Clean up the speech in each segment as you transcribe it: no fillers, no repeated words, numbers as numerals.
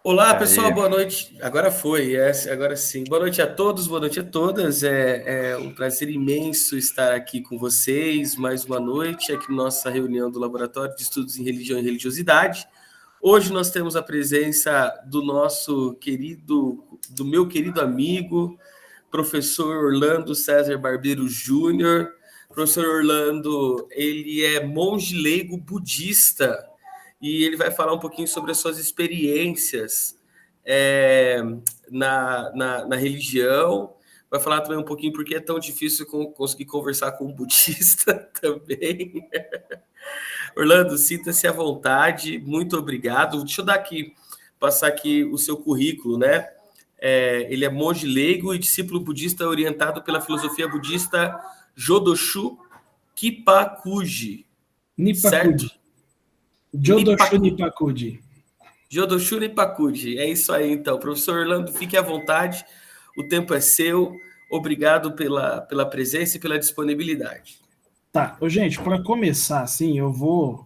Olá, pessoal, Aí, boa noite. Agora foi, agora sim. Boa noite a todos, boa noite a todas. É um prazer imenso estar aqui com vocês mais uma noite, aqui na nossa reunião do Laboratório de Estudos em Religião e Religiosidade. Hoje nós temos a presença do meu querido amigo, professor Orlando César Barbeiro Júnior. Professor Orlando, ele é monge leigo budista e ele vai falar um pouquinho sobre as suas experiências é, na religião. Vai falar também um pouquinho porque é tão difícil conseguir conversar com um budista também. Orlando, sinta-se à vontade, muito obrigado. Deixa eu passar aqui o seu currículo, né? Ele é monge leigo e discípulo budista orientado pela filosofia budista Jodoshu Kipakuji, Nipakuji. certo? Jodoshu Nipaku, Nipakuji. Jodoshu Nipakuji. É isso aí, então. Professor Orlando, fique à vontade. O tempo é seu. Obrigado pela presença e pela disponibilidade. Tá, gente, para começar, assim, eu vou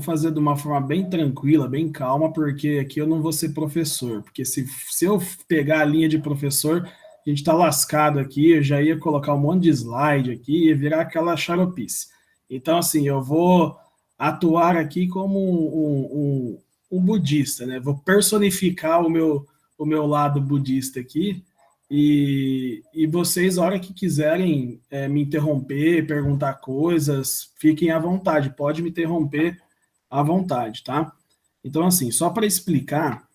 fazer de uma forma bem tranquila, bem calma, porque aqui eu não vou ser professor, porque se eu pegar a linha de professor, a gente tá lascado aqui, eu já ia colocar um monte de slide aqui, ia virar aquela xaropice. Então, assim, eu vou atuar aqui como um budista, né? Vou personificar o meu lado budista aqui, e vocês, a hora que quiserem me interromper, perguntar coisas, fiquem à vontade, pode me interromper à vontade, tá? Então, assim, só para explicar,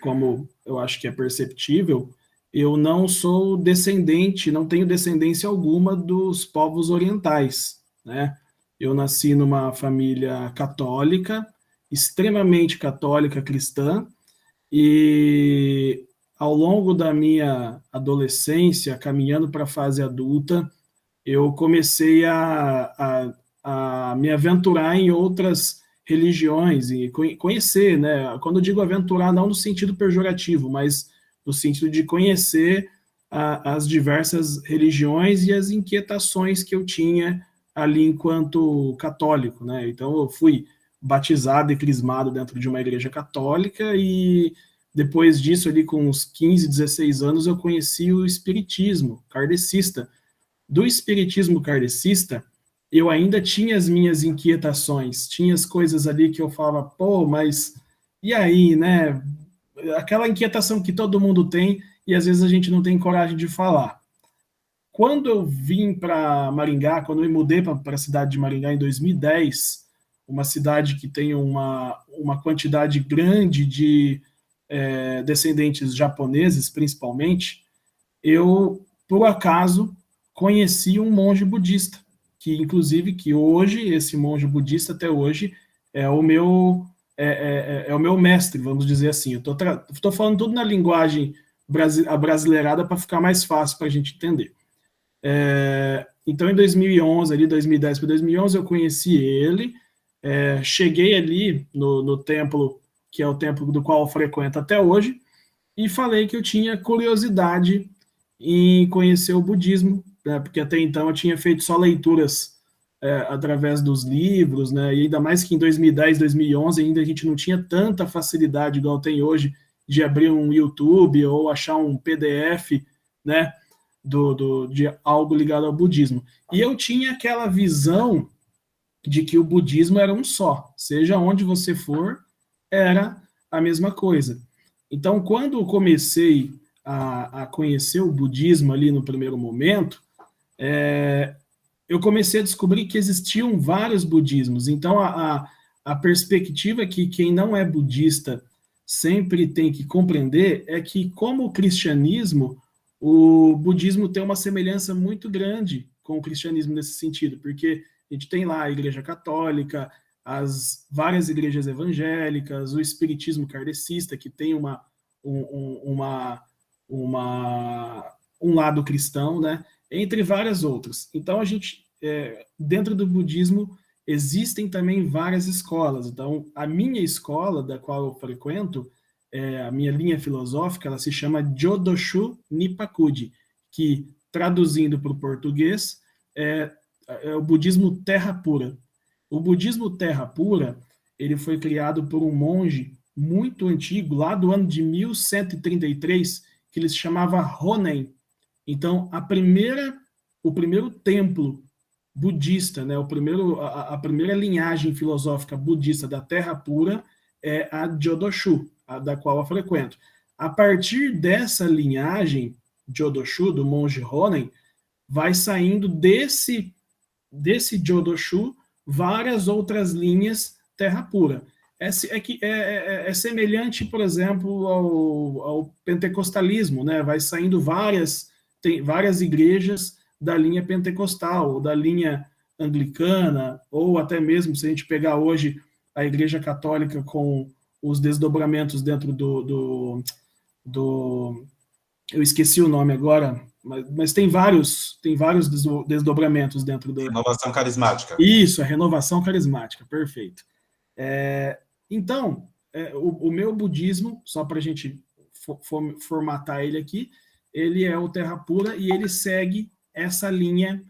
como eu acho que é perceptível, eu não sou descendente, não tenho descendência alguma dos povos orientais, né? Eu nasci numa família católica, extremamente católica cristã, e ao longo da minha adolescência, caminhando para a fase adulta, eu comecei a me aventurar em outras religiões e conhecer, né? Quando eu digo aventurar, não no sentido pejorativo, mas no sentido de conhecer as diversas religiões e as inquietações que eu tinha ali enquanto católico, né? Então eu fui batizado e crismado dentro de uma igreja católica e depois disso, ali com uns 15, 16 anos, eu conheci o espiritismo kardecista. Do espiritismo kardecista, eu ainda tinha as minhas inquietações, tinha as coisas ali que eu falava, pô, mas e aí, né? Aquela inquietação que todo mundo tem e às vezes a gente não tem coragem de falar. Quando eu vim para Maringá, quando eu me mudei para a cidade de Maringá em 2010, uma cidade que tem uma quantidade grande de descendentes japoneses, principalmente, eu, por acaso, conheci um monge budista, que inclusive que hoje, esse monge budista até hoje, é o meu é o meu mestre, vamos dizer assim. Eu tô falando tudo na linguagem brasileirada para ficar mais fácil para a gente entender. Então, em 2011, ali 2010 para 2011, eu conheci ele, cheguei ali no templo, que é o templo do qual eu frequento até hoje, e falei que eu tinha curiosidade em conhecer o budismo, né, porque até então eu tinha feito só leituras através dos livros, né, e ainda mais que em 2010, 2011 ainda a gente não tinha tanta facilidade igual tem hoje de abrir um YouTube ou achar um PDF, né, de algo ligado ao budismo. E eu tinha aquela visão de que o budismo era um só, seja onde você for, era a mesma coisa. Então, quando eu comecei a conhecer o budismo ali no primeiro momento, eu comecei a descobrir que existiam vários budismos. Então, a perspectiva que quem não é budista sempre tem que compreender é que, como o cristianismo, o budismo tem uma semelhança muito grande com o cristianismo nesse sentido, porque a gente tem lá a Igreja Católica, as várias igrejas evangélicas, o espiritismo kardecista, que tem uma, um lado cristão, né? Entre várias outras. Então, dentro do budismo, existem também várias escolas. Então, a minha escola, da qual eu frequento, a minha linha filosófica, ela se chama Jodoshu Nipakuji, que, traduzindo para o português, é o budismo terra pura. O budismo terra pura, ele foi criado por um monge muito antigo, lá do ano de 1133, que ele se chamava Honen. Então, o primeiro templo budista, né, a primeira linhagem filosófica budista da Terra Pura é a Jodoshu, a da qual eu frequento. A partir dessa linhagem, Jodoshu, do monge Honen, vai saindo desse Jodoshu várias outras linhas Terra Pura. É semelhante, por exemplo, ao pentecostalismo, né? Vai saindo tem várias igrejas da linha pentecostal, ou da linha anglicana, ou até mesmo, se a gente pegar hoje a Igreja Católica com os desdobramentos dentro eu esqueci o nome agora, mas tem vários desdobramentos dentro do... Renovação carismática. Isso, a renovação carismática, perfeito. Então, o meu budismo, só para a gente formatar ele aqui, ele é o Terra Pura e ele segue essa linha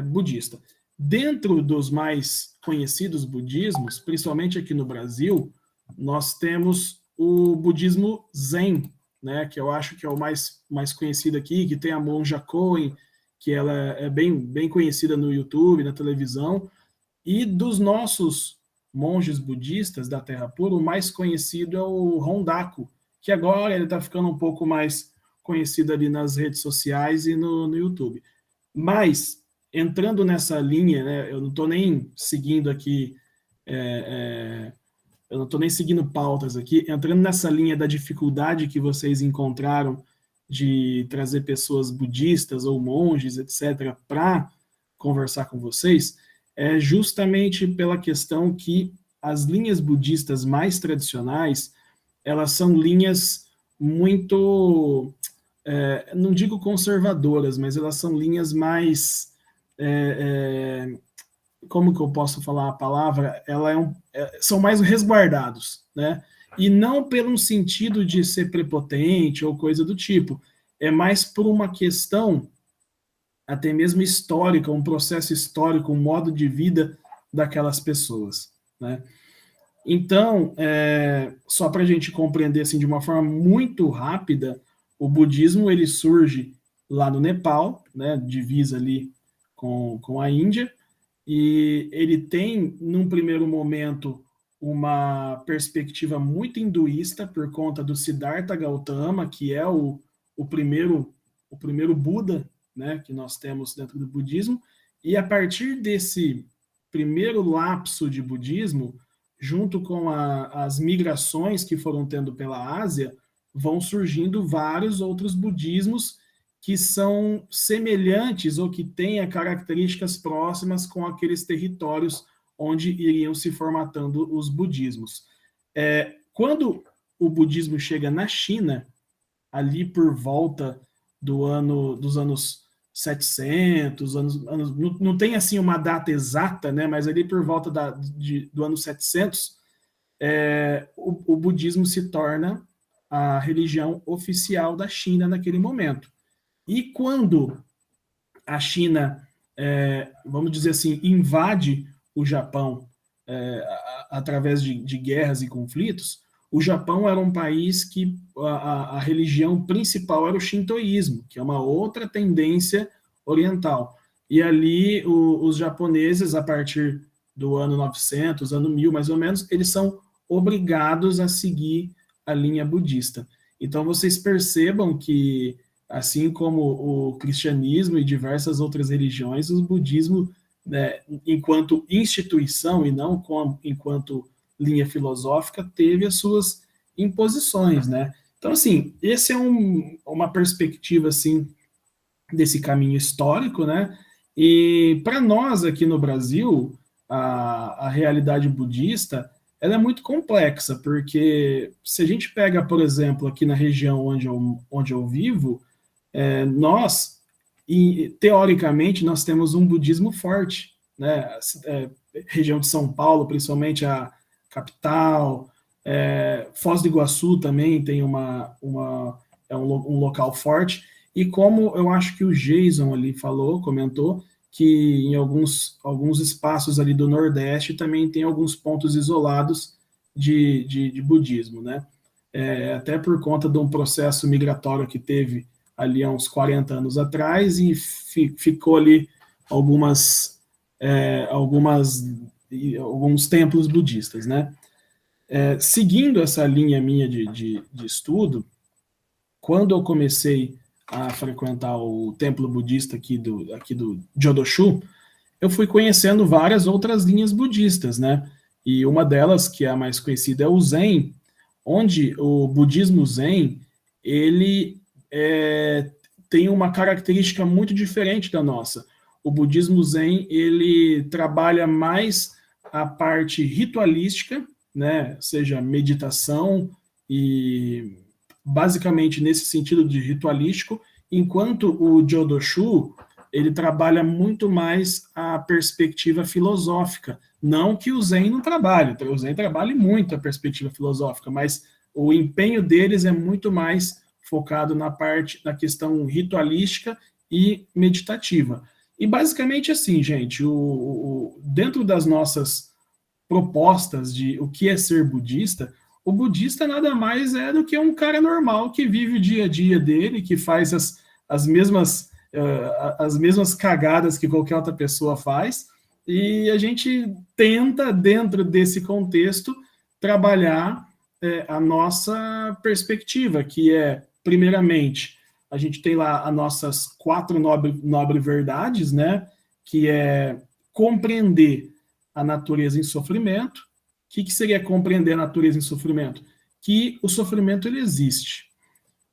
budista. Dentro dos mais conhecidos budismos, principalmente aqui no Brasil, nós temos o budismo Zen, né, que eu acho que é o mais conhecido aqui, que tem a monja Koen, que ela é bem conhecida no YouTube, na televisão, e dos nossos monges budistas da Terra Pura, o mais conhecido é o Hondaku, que agora ele está ficando um pouco mais conhecido ali nas redes sociais e no YouTube. Mas, entrando nessa linha, né, eu não estou nem seguindo aqui, eu não estou nem seguindo pautas aqui, entrando nessa linha da dificuldade que vocês encontraram de trazer pessoas budistas ou monges, etc., para conversar com vocês, é justamente pela questão que as linhas budistas mais tradicionais, elas são linhas muito, não digo conservadoras, mas elas são linhas mais, como que eu posso falar a palavra? São mais resguardados, né? E não pelo sentido de ser prepotente ou coisa do tipo, é mais por uma questão até mesmo histórica, um processo histórico, um modo de vida daquelas pessoas, né? Então, só para a gente compreender assim, de uma forma muito rápida, o budismo ele surge lá no Nepal, né, divisa ali com a Índia, e ele tem, num primeiro momento, uma perspectiva muito hinduísta por conta do Siddhartha Gautama, que é o primeiro Buda, né, que nós temos dentro do budismo, e a partir desse primeiro lapso de budismo, junto com as migrações que foram tendo pela Ásia, vão surgindo vários outros budismos que são semelhantes ou que têm características próximas com aqueles territórios onde iriam se formatando os budismos. Quando o budismo chega na China, ali por volta dos anos 700, não tem assim uma data exata, né, mas ali por volta do ano 700, o budismo se torna a religião oficial da China naquele momento. E quando a China, vamos dizer assim, invade o Japão através de guerras e conflitos, o Japão era um país que a religião principal era o shintoísmo, que é uma outra tendência oriental. E ali os japoneses, a partir do ano 900, ano 1000 mais ou menos, eles são obrigados a seguir a linha budista. Então vocês percebam que, assim como o cristianismo e diversas outras religiões, o budismo, né, enquanto instituição e não enquanto linha filosófica, teve as suas imposições, né? Então, assim, esse é uma perspectiva, assim, desse caminho histórico, né? E para nós aqui no Brasil, a realidade budista, ela é muito complexa, porque se a gente pega, por exemplo, aqui na região onde eu vivo, nós, teoricamente, nós temos um budismo forte, né? Região de São Paulo, principalmente a capital, Foz do Iguaçu também tem um local forte, e como eu acho que o Jason ali comentou, que em alguns espaços ali do Nordeste também tem alguns pontos isolados de budismo, né? Até por conta de um processo migratório que teve ali há uns 40 anos atrás e ficou ali alguns templos budistas, né? Seguindo essa linha minha de estudo, quando eu comecei a frequentar o templo budista aqui do Jodoshu, eu fui conhecendo várias outras linhas budistas, né? E uma delas, que é a mais conhecida, é o Zen, onde o budismo Zen, ele tem uma característica muito diferente da nossa. O budismo Zen, ele trabalha mais a parte ritualística, né? Seja meditação e basicamente nesse sentido de ritualístico, enquanto o Jodoshu, ele trabalha muito mais a perspectiva filosófica. Não que o Zen não trabalhe, o Zen trabalha muito a perspectiva filosófica, mas o empenho deles é muito mais focado na questão ritualística e meditativa. E basicamente assim, gente, dentro das nossas propostas de o que é ser budista, o budista nada mais é do que um cara normal que vive o dia a dia dele, que faz as mesmas cagadas que qualquer outra pessoa faz, e a gente tenta, dentro desse contexto, trabalhar a nossa perspectiva, que é, primeiramente, a gente tem lá as nossas 4 nobre verdades, né? Que é compreender a natureza em sofrimento. O que seria compreender a natureza em sofrimento? Que o sofrimento ele existe.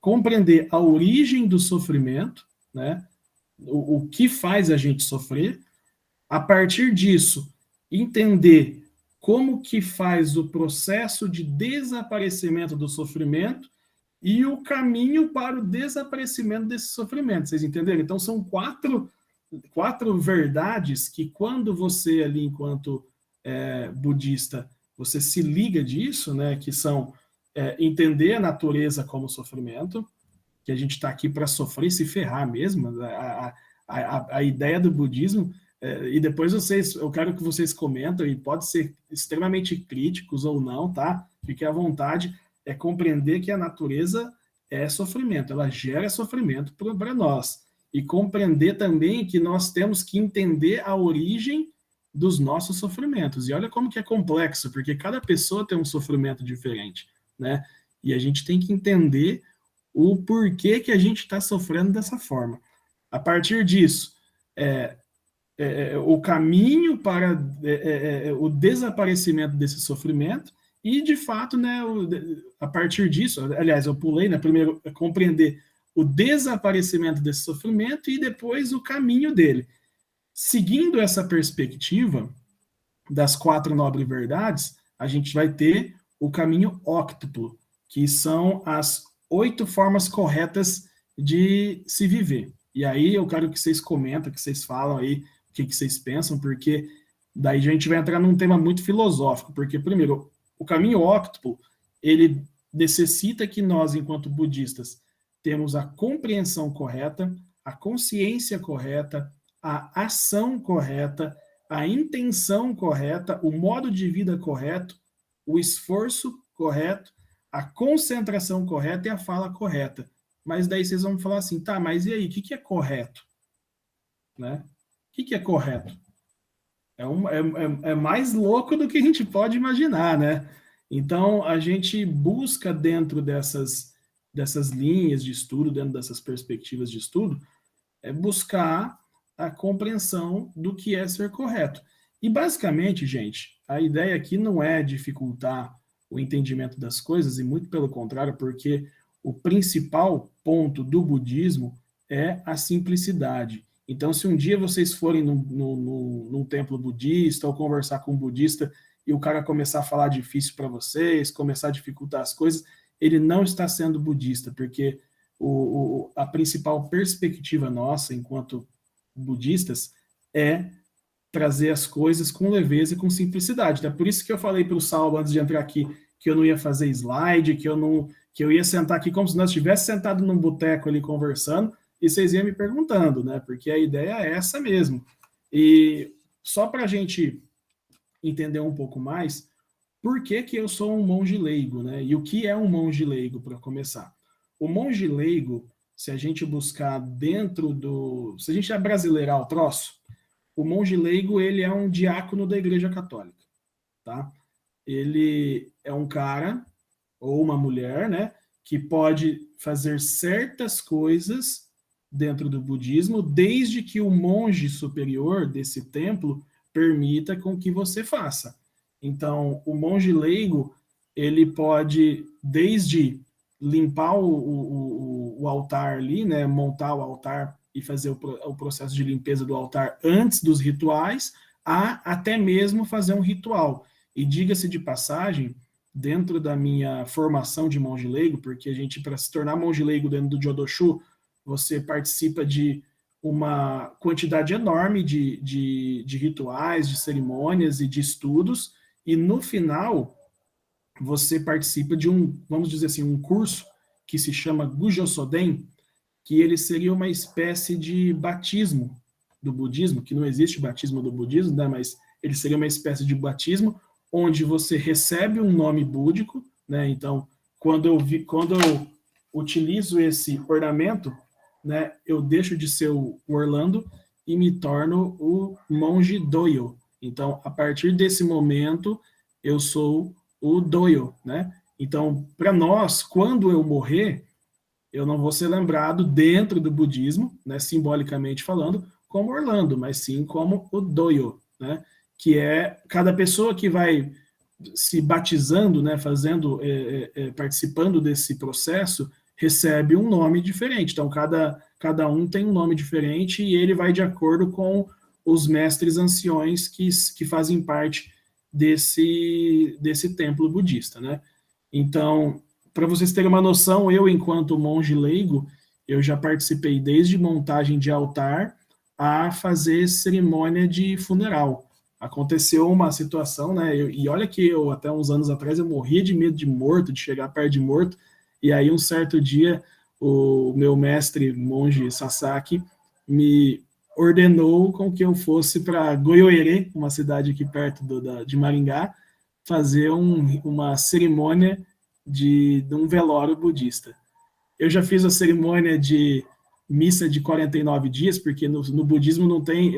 Compreender a origem do sofrimento, né? O que faz a gente sofrer. A partir disso, entender como que faz o processo de desaparecimento do sofrimento e o caminho para o desaparecimento desse sofrimento. Vocês entenderam? Então, são quatro verdades que, quando você ali, enquanto budista, você se liga disso, né? Que são entender a natureza como sofrimento, que a gente está aqui para sofrer e se ferrar mesmo. A ideia do budismo, e depois eu quero que vocês comentem, e pode ser extremamente críticos ou não, tá? Fique à vontade, compreender que a natureza é sofrimento, ela gera sofrimento para nós. E compreender também que nós temos que entender a origem dos nossos sofrimentos. E olha como que é complexo, porque cada pessoa tem um sofrimento diferente, né? E a gente tem que entender o porquê que a gente está sofrendo dessa forma. A partir disso, o caminho para o desaparecimento desse sofrimento e, de fato, né, a partir disso, aliás, eu pulei, né, primeiro compreender o desaparecimento desse sofrimento e depois o caminho dele. Seguindo essa perspectiva das 4 nobres verdades, a gente vai ter o caminho óctuplo, que são as 8 formas corretas de se viver. E aí eu quero que vocês comentem, que vocês falam aí o que vocês pensam, porque daí a gente vai entrar num tema muito filosófico, porque, primeiro, o caminho óctuplo, ele necessita que nós, enquanto budistas, temos a compreensão correta, a consciência correta, a ação correta, a intenção correta, o modo de vida correto, o esforço correto, a concentração correta e a fala correta. Mas daí vocês vão falar assim, tá, mas e aí, o que é correto? Né? O que é correto? É mais louco do que a gente pode imaginar, né? Então, a gente busca dentro dessas linhas de estudo, dentro dessas perspectivas de estudo, buscar a compreensão do que é ser correto. E, basicamente, gente, a ideia aqui não é dificultar o entendimento das coisas, e muito pelo contrário, porque o principal ponto do budismo é a simplicidade. Então, se um dia vocês forem num templo budista ou conversar com um budista e o cara começar a falar difícil para vocês, começar a dificultar as coisas, ele não está sendo budista, porque a principal perspectiva nossa, enquanto budistas, é trazer as coisas com leveza e com simplicidade. É por isso que eu falei para o Saulo, antes de entrar aqui, que eu não ia fazer slide, que eu ia sentar aqui como se nós estivéssemos sentados num boteco ali conversando, e vocês iam me perguntando, né? Porque a ideia é essa mesmo. E só para a gente entender um pouco mais, por que que eu sou um monge leigo, né? E o que é um monge leigo, para começar? O monge leigo, se a gente buscar dentro do... Se a gente abrasileirar o troço, o monge leigo, ele é um diácono da Igreja Católica, tá? Ele é um cara ou uma mulher, né, que pode fazer certas coisas dentro do budismo, desde que o monge superior desse templo permita com que você faça. Então, o monge leigo, ele pode, desde limpar o altar ali, né, montar o altar e fazer o processo de limpeza do altar antes dos rituais, a até mesmo fazer um ritual. E diga-se de passagem, dentro da minha formação de monge leigo, porque a gente, para se tornar monge leigo dentro do Jodoshu, você participa de uma quantidade enorme de rituais, de cerimônias e de estudos, e no final você participa de um, vamos dizer assim, um curso que se chama Gujo Soden, que ele seria uma espécie de batismo do budismo, que não existe batismo do budismo, né, mas ele seria uma espécie de batismo onde você recebe um nome búdico, né? Então, quando eu utilizo esse ornamento, né, eu deixo de ser o Orlando e me torno o monge Doyo. Então, a partir desse momento, eu sou o Doyo, né? Então, para nós, quando eu morrer, eu não vou ser lembrado dentro do budismo, né, simbolicamente falando, como Orlando, mas sim como o Doyo, né? Que é cada pessoa que vai se batizando, né, fazendo, participando desse processo, recebe um nome diferente. Então, cada um tem um nome diferente e ele vai de acordo com os mestres anciões que fazem parte desse templo budista, né? Então, para vocês terem uma noção, eu, enquanto monge leigo, eu já participei desde montagem de altar a fazer cerimônia de funeral. Aconteceu uma situação, né? E olha que eu, até uns anos atrás, eu morria de medo de morto, de chegar perto de morto. E aí, um certo dia, o meu mestre, monge Sasaki, me ordenou com que eu fosse para Goiôerê, uma cidade aqui perto de Maringá, fazer uma cerimônia de um velório budista. Eu já fiz a cerimônia de missa de 49 dias, porque no budismo não tem,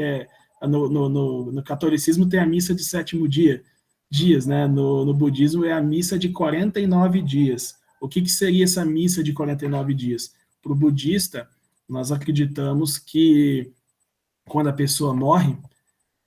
no catolicismo tem a missa de sétimo dias, né? No budismo é a missa de 49 dias. O que seria essa missa de 49 dias? Para o budista, nós acreditamos que quando a pessoa morre,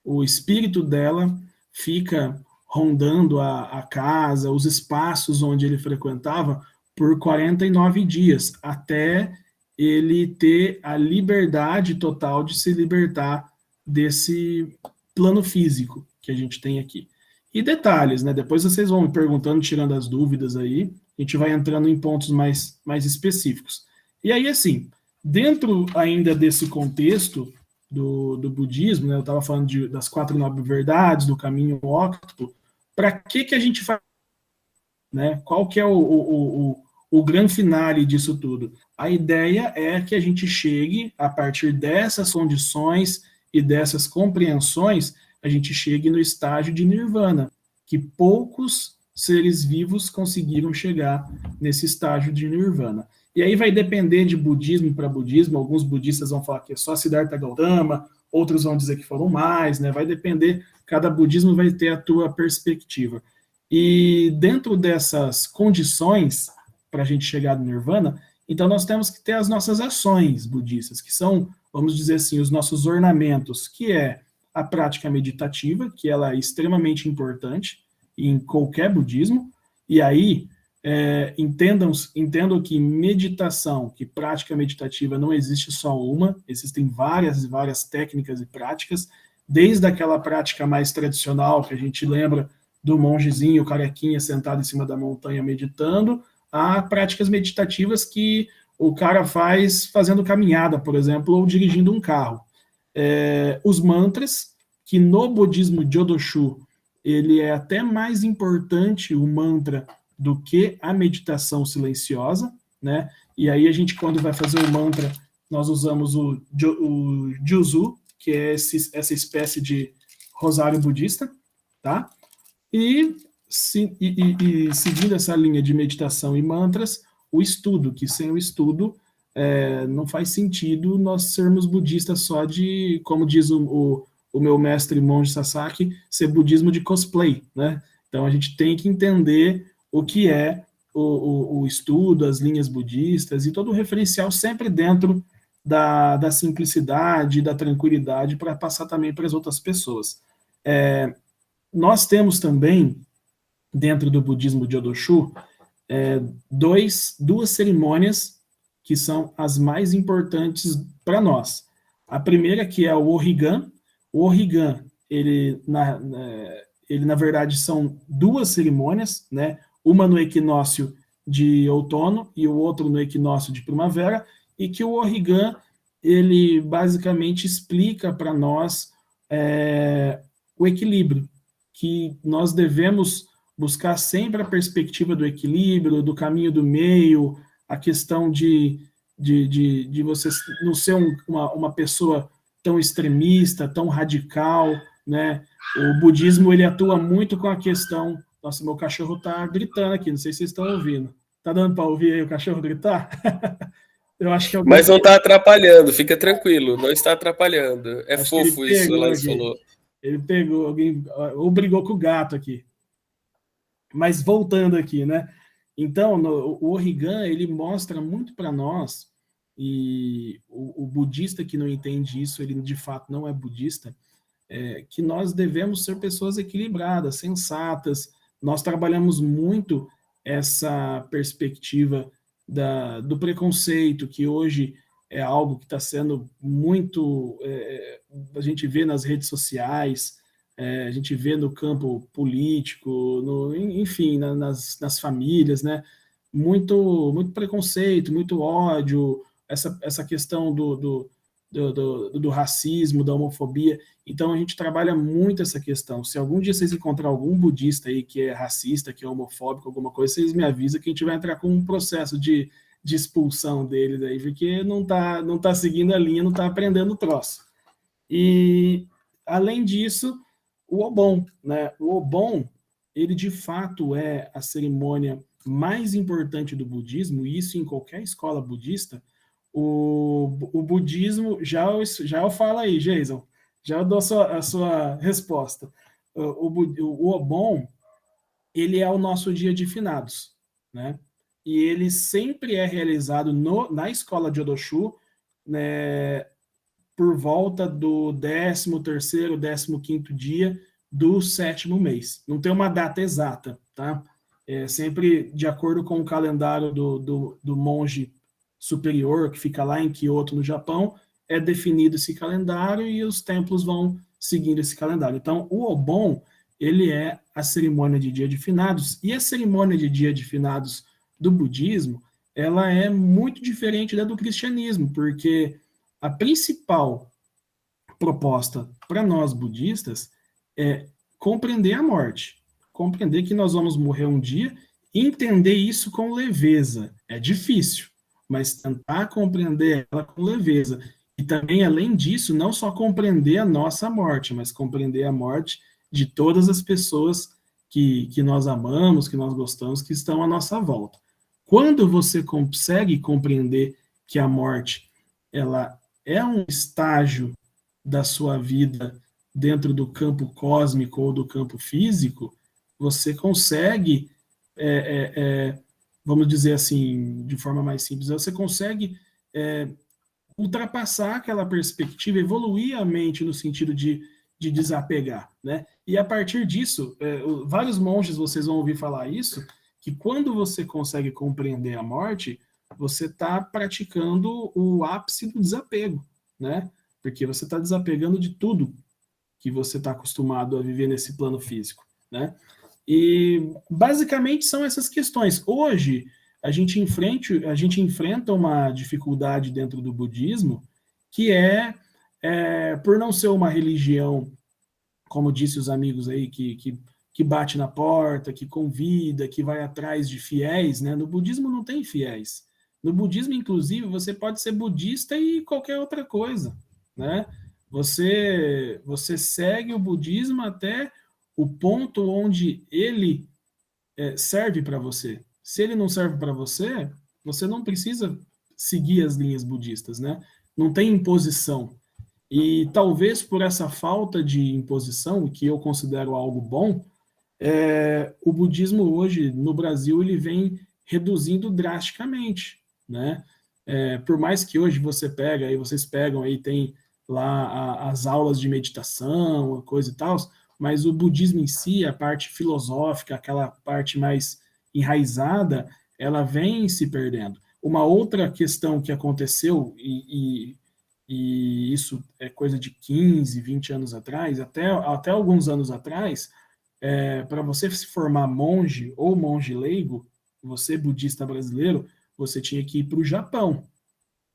o espírito dela fica rondando a casa, os espaços onde ele frequentava, por 49 dias, até ele ter a liberdade total de se libertar desse plano físico que a gente tem aqui. E detalhes, né? Depois vocês vão me perguntando, tirando as dúvidas aí, a gente vai entrando em pontos mais específicos. E aí, assim, dentro ainda desse contexto do budismo, né? Eu estava falando das 4 nobres verdades, do caminho óctuplo, para que a gente faz, né? Qual que é o grande finale disso tudo? A ideia é que a gente chegue, a partir dessas condições e dessas compreensões, a gente chegue no estágio de nirvana, que poucos seres vivos conseguiram chegar nesse estágio de nirvana. E aí vai depender de budismo para budismo, alguns budistas vão falar que é só Siddhartha Gautama, outros vão dizer que foram mais, né? Vai depender, cada budismo vai ter a tua perspectiva. E dentro dessas condições para a gente chegar no nirvana, então nós temos que ter as nossas ações budistas, que são, vamos dizer assim, os nossos ornamentos, que é a prática meditativa, que ela é extremamente importante em qualquer budismo, e aí entendam que meditação, que prática meditativa não existe só uma, existem várias técnicas e práticas, desde aquela prática mais tradicional, que a gente lembra do mongezinho, carequinha, sentado em cima da montanha meditando, a práticas meditativas que o cara faz fazendo caminhada, por exemplo, ou dirigindo um carro. Os mantras, que no budismo Jodoshu, ele é até mais importante, o mantra, do que a meditação silenciosa, né? E aí a gente, quando vai fazer o mantra, nós usamos o Juzu, que é essa espécie de rosário budista, tá? E seguindo essa linha de meditação e mantras, o estudo, que sem o estudo não faz sentido nós sermos budistas só de, como diz o meu mestre monge Sasaki, ser budismo de cosplay, né? Então a gente tem que entender o que é o estudo, as linhas budistas e todo o referencial sempre dentro da simplicidade, da tranquilidade, para passar também para as outras pessoas. Nós temos também, dentro do budismo de Odoshu, duas cerimônias que são as mais importantes para nós. A primeira, que é o Origan. O Origan, ele na verdade são duas cerimônias, né? Uma no equinócio de outono e o outro no equinócio de primavera, e que o Origan, ele basicamente explica para nós o equilíbrio, que nós devemos buscar sempre a perspectiva do equilíbrio, do caminho do meio, a questão de você não ser uma pessoa tão extremista, tão radical, né? O budismo, ele atua muito com a questão... Nossa, meu cachorro tá gritando aqui, não sei se vocês estão ouvindo. Tá dando para ouvir aí o cachorro gritar? Eu acho que Mas não está atrapalhando, fica tranquilo, não está atrapalhando. É acho fofo que ele isso, pegou ela aqui. falou. Ele pegou, alguém ou brigou com o gato aqui. Mas voltando aqui, né? Então, o Origan, ele mostra muito para nós, e o budista que não entende isso, ele de fato não é budista, que nós devemos ser pessoas equilibradas, sensatas. Nós trabalhamos muito essa perspectiva do preconceito, que hoje é algo que está sendo muito... a gente vê nas redes sociais, a gente vê no campo político, enfim, nas famílias, né? Muito preconceito, muito ódio, essa questão do racismo, da homofobia. Então a gente trabalha muito essa questão. Se algum dia vocês encontrar algum budista aí que é racista, que é homofóbico, alguma coisa, vocês me avisam que a gente vai entrar com um processo de expulsão deles aí, porque não tá seguindo a linha, não tá aprendendo o troço. E além disso, o Obon, né? O Obon, ele de fato é a cerimônia mais importante do budismo, e isso em qualquer escola budista. O budismo, já eu falo aí, Jason, já eu dou a sua resposta. O Obon, ele é o nosso dia de finados, né? E ele sempre é realizado na escola de Odoshu, né, por volta do 13º, 15º dia do 7º mês. Não tem uma data exata, tá? É sempre de acordo com o calendário do monge superior, que fica lá em Kyoto, no Japão, é definido esse calendário e os templos vão seguindo esse calendário. Então, o Obon, ele é a cerimônia de dia de finados, e a cerimônia de dia de finados do budismo, ela é muito diferente da do cristianismo, porque a principal proposta para nós budistas é compreender a morte, compreender que nós vamos morrer um dia, e entender isso com leveza. É difícil, mas tentar compreender ela com leveza. E também, além disso, não só compreender a nossa morte, mas compreender a morte de todas as pessoas que nós amamos, que nós gostamos, que estão à nossa volta. Quando você consegue compreender que a morte, ela é um estágio da sua vida dentro do campo cósmico ou do campo físico, você consegue, vamos dizer assim, de forma mais simples, você consegue ultrapassar aquela perspectiva, evoluir a mente no sentido de desapegar, né? E a partir disso, vários monges, vocês vão ouvir falar isso, que quando você consegue compreender a morte, você está praticando o ápice do desapego, né? Porque você está desapegando de tudo que você está acostumado a viver nesse plano físico, né? E basicamente são essas questões. Hoje a gente enfrenta uma dificuldade dentro do budismo, que por não ser uma religião, como disse os amigos aí, que bate na porta, que convida, que vai atrás de fiéis, né? No budismo não tem fiéis. No budismo, inclusive, você pode ser budista e qualquer outra coisa, né? você segue o budismo até o ponto onde ele serve para você. Se ele não serve para você, você não precisa seguir as linhas budistas, né? Não tem imposição. E talvez por essa falta de imposição, que eu considero algo bom, o budismo hoje no Brasil ele vem reduzindo drasticamente, né? Por mais que hoje vocês pegam aí, tem lá as aulas de meditação, coisa e tal, mas o budismo em si, a parte filosófica, aquela parte mais enraizada, ela vem se perdendo. Uma outra questão que aconteceu, e isso é coisa de 15, 20 anos atrás, até alguns anos atrás, para você se formar monge ou monge leigo, você budista brasileiro, você tinha que ir para o Japão.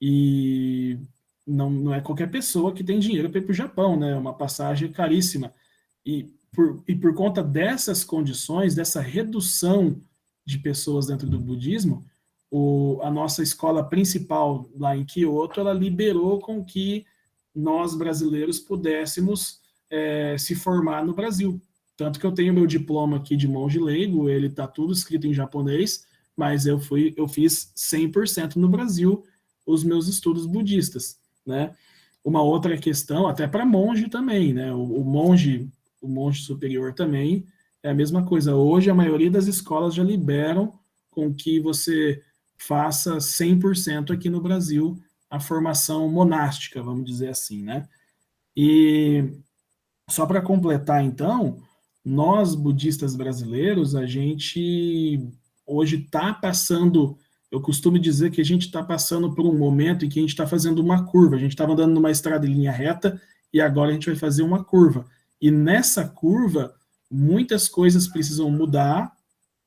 E não é qualquer pessoa que tem dinheiro para ir para o Japão, né? É uma passagem caríssima. E por conta dessas condições, dessa redução de pessoas dentro do budismo, a nossa escola principal lá em Kyoto, ela liberou com que nós brasileiros pudéssemos se formar no Brasil. Tanto que eu tenho meu diploma aqui de monge leigo, ele está tudo escrito em japonês, mas eu fiz 100% no Brasil os meus estudos budistas, né? Uma outra questão, até para monge também, né? O monge superior também é a mesma coisa. Hoje a maioria das escolas já liberam com que você faça 100% aqui no Brasil a formação monástica, vamos dizer assim, né? E só para completar, então, nós budistas brasileiros, a gente hoje está passando, eu costumo dizer que a gente está passando por um momento em que a gente está fazendo uma curva, a gente estava andando numa estrada em linha reta e agora a gente vai fazer uma curva. E nessa curva, muitas coisas precisam mudar,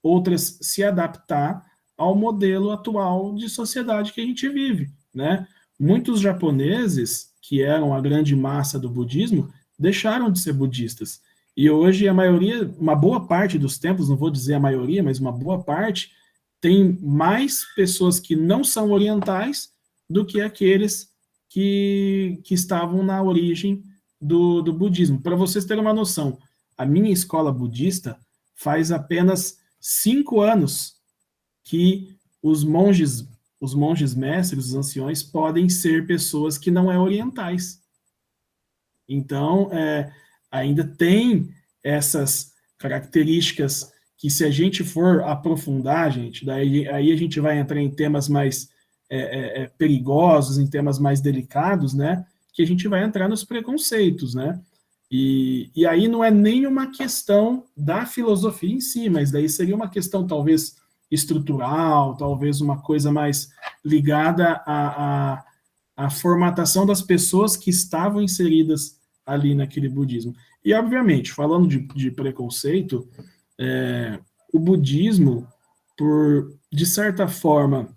outras se adaptar ao modelo atual de sociedade que a gente vive, né? Muitos japoneses, que eram a grande massa do budismo, deixaram de ser budistas. E hoje a maioria, uma boa parte dos templos, não vou dizer a maioria, mas uma boa parte, tem mais pessoas que não são orientais do que aqueles que estavam na origem do budismo. Para vocês terem uma noção, a minha escola budista faz apenas 5 anos que os monges mestres, os anciões, podem ser pessoas que não é orientais. Então, ainda tem essas características que, se a gente for aprofundar, gente, aí a gente vai entrar em temas mais perigosos, em temas mais delicados, né? Que a gente vai entrar nos preconceitos, né? E aí não é nem uma questão da filosofia em si, mas daí seria uma questão talvez estrutural, talvez uma coisa mais ligada à formatação das pessoas que estavam inseridas ali naquele budismo. E, obviamente, falando de preconceito, o budismo, de certa forma,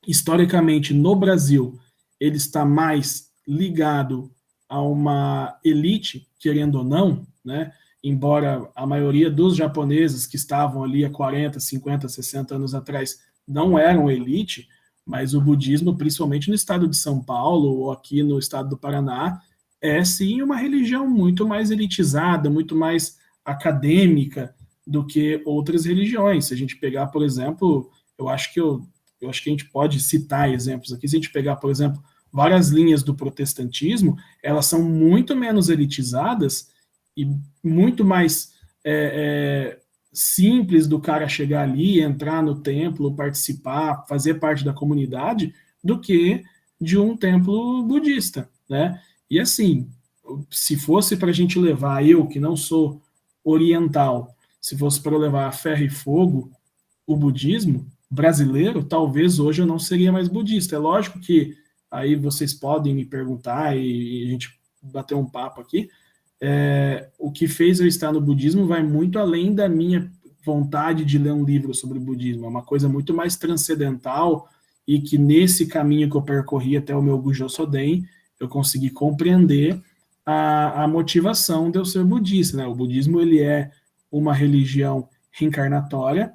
historicamente, no Brasil, ele está mais ligado a uma elite, querendo ou não, né? Embora a maioria dos japoneses que estavam ali há 40, 50, 60 anos atrás não eram elite, mas o budismo, principalmente no estado de São Paulo ou aqui no estado do Paraná, é sim uma religião muito mais elitizada, muito mais acadêmica do que outras religiões. Se a gente pegar, por exemplo, eu acho que a gente pode citar exemplos aqui, se a gente pegar, por exemplo, várias linhas do protestantismo, elas são muito menos elitizadas e muito mais simples do cara chegar ali, entrar no templo, participar, fazer parte da comunidade, do que de um templo budista, né? E assim, se fosse para a gente levar, eu que não sou oriental, se fosse para levar a ferro e fogo o budismo brasileiro, talvez hoje eu não seria mais budista. É lógico que aí vocês podem me perguntar e a gente bater um papo aqui. O que fez eu estar no budismo vai muito além da minha vontade de ler um livro sobre o budismo. É uma coisa muito mais transcendental e que nesse caminho que eu percorri até o meu Gujo Soden, eu consegui compreender a motivação de eu ser budista, né? O budismo, ele é uma religião reencarnatória.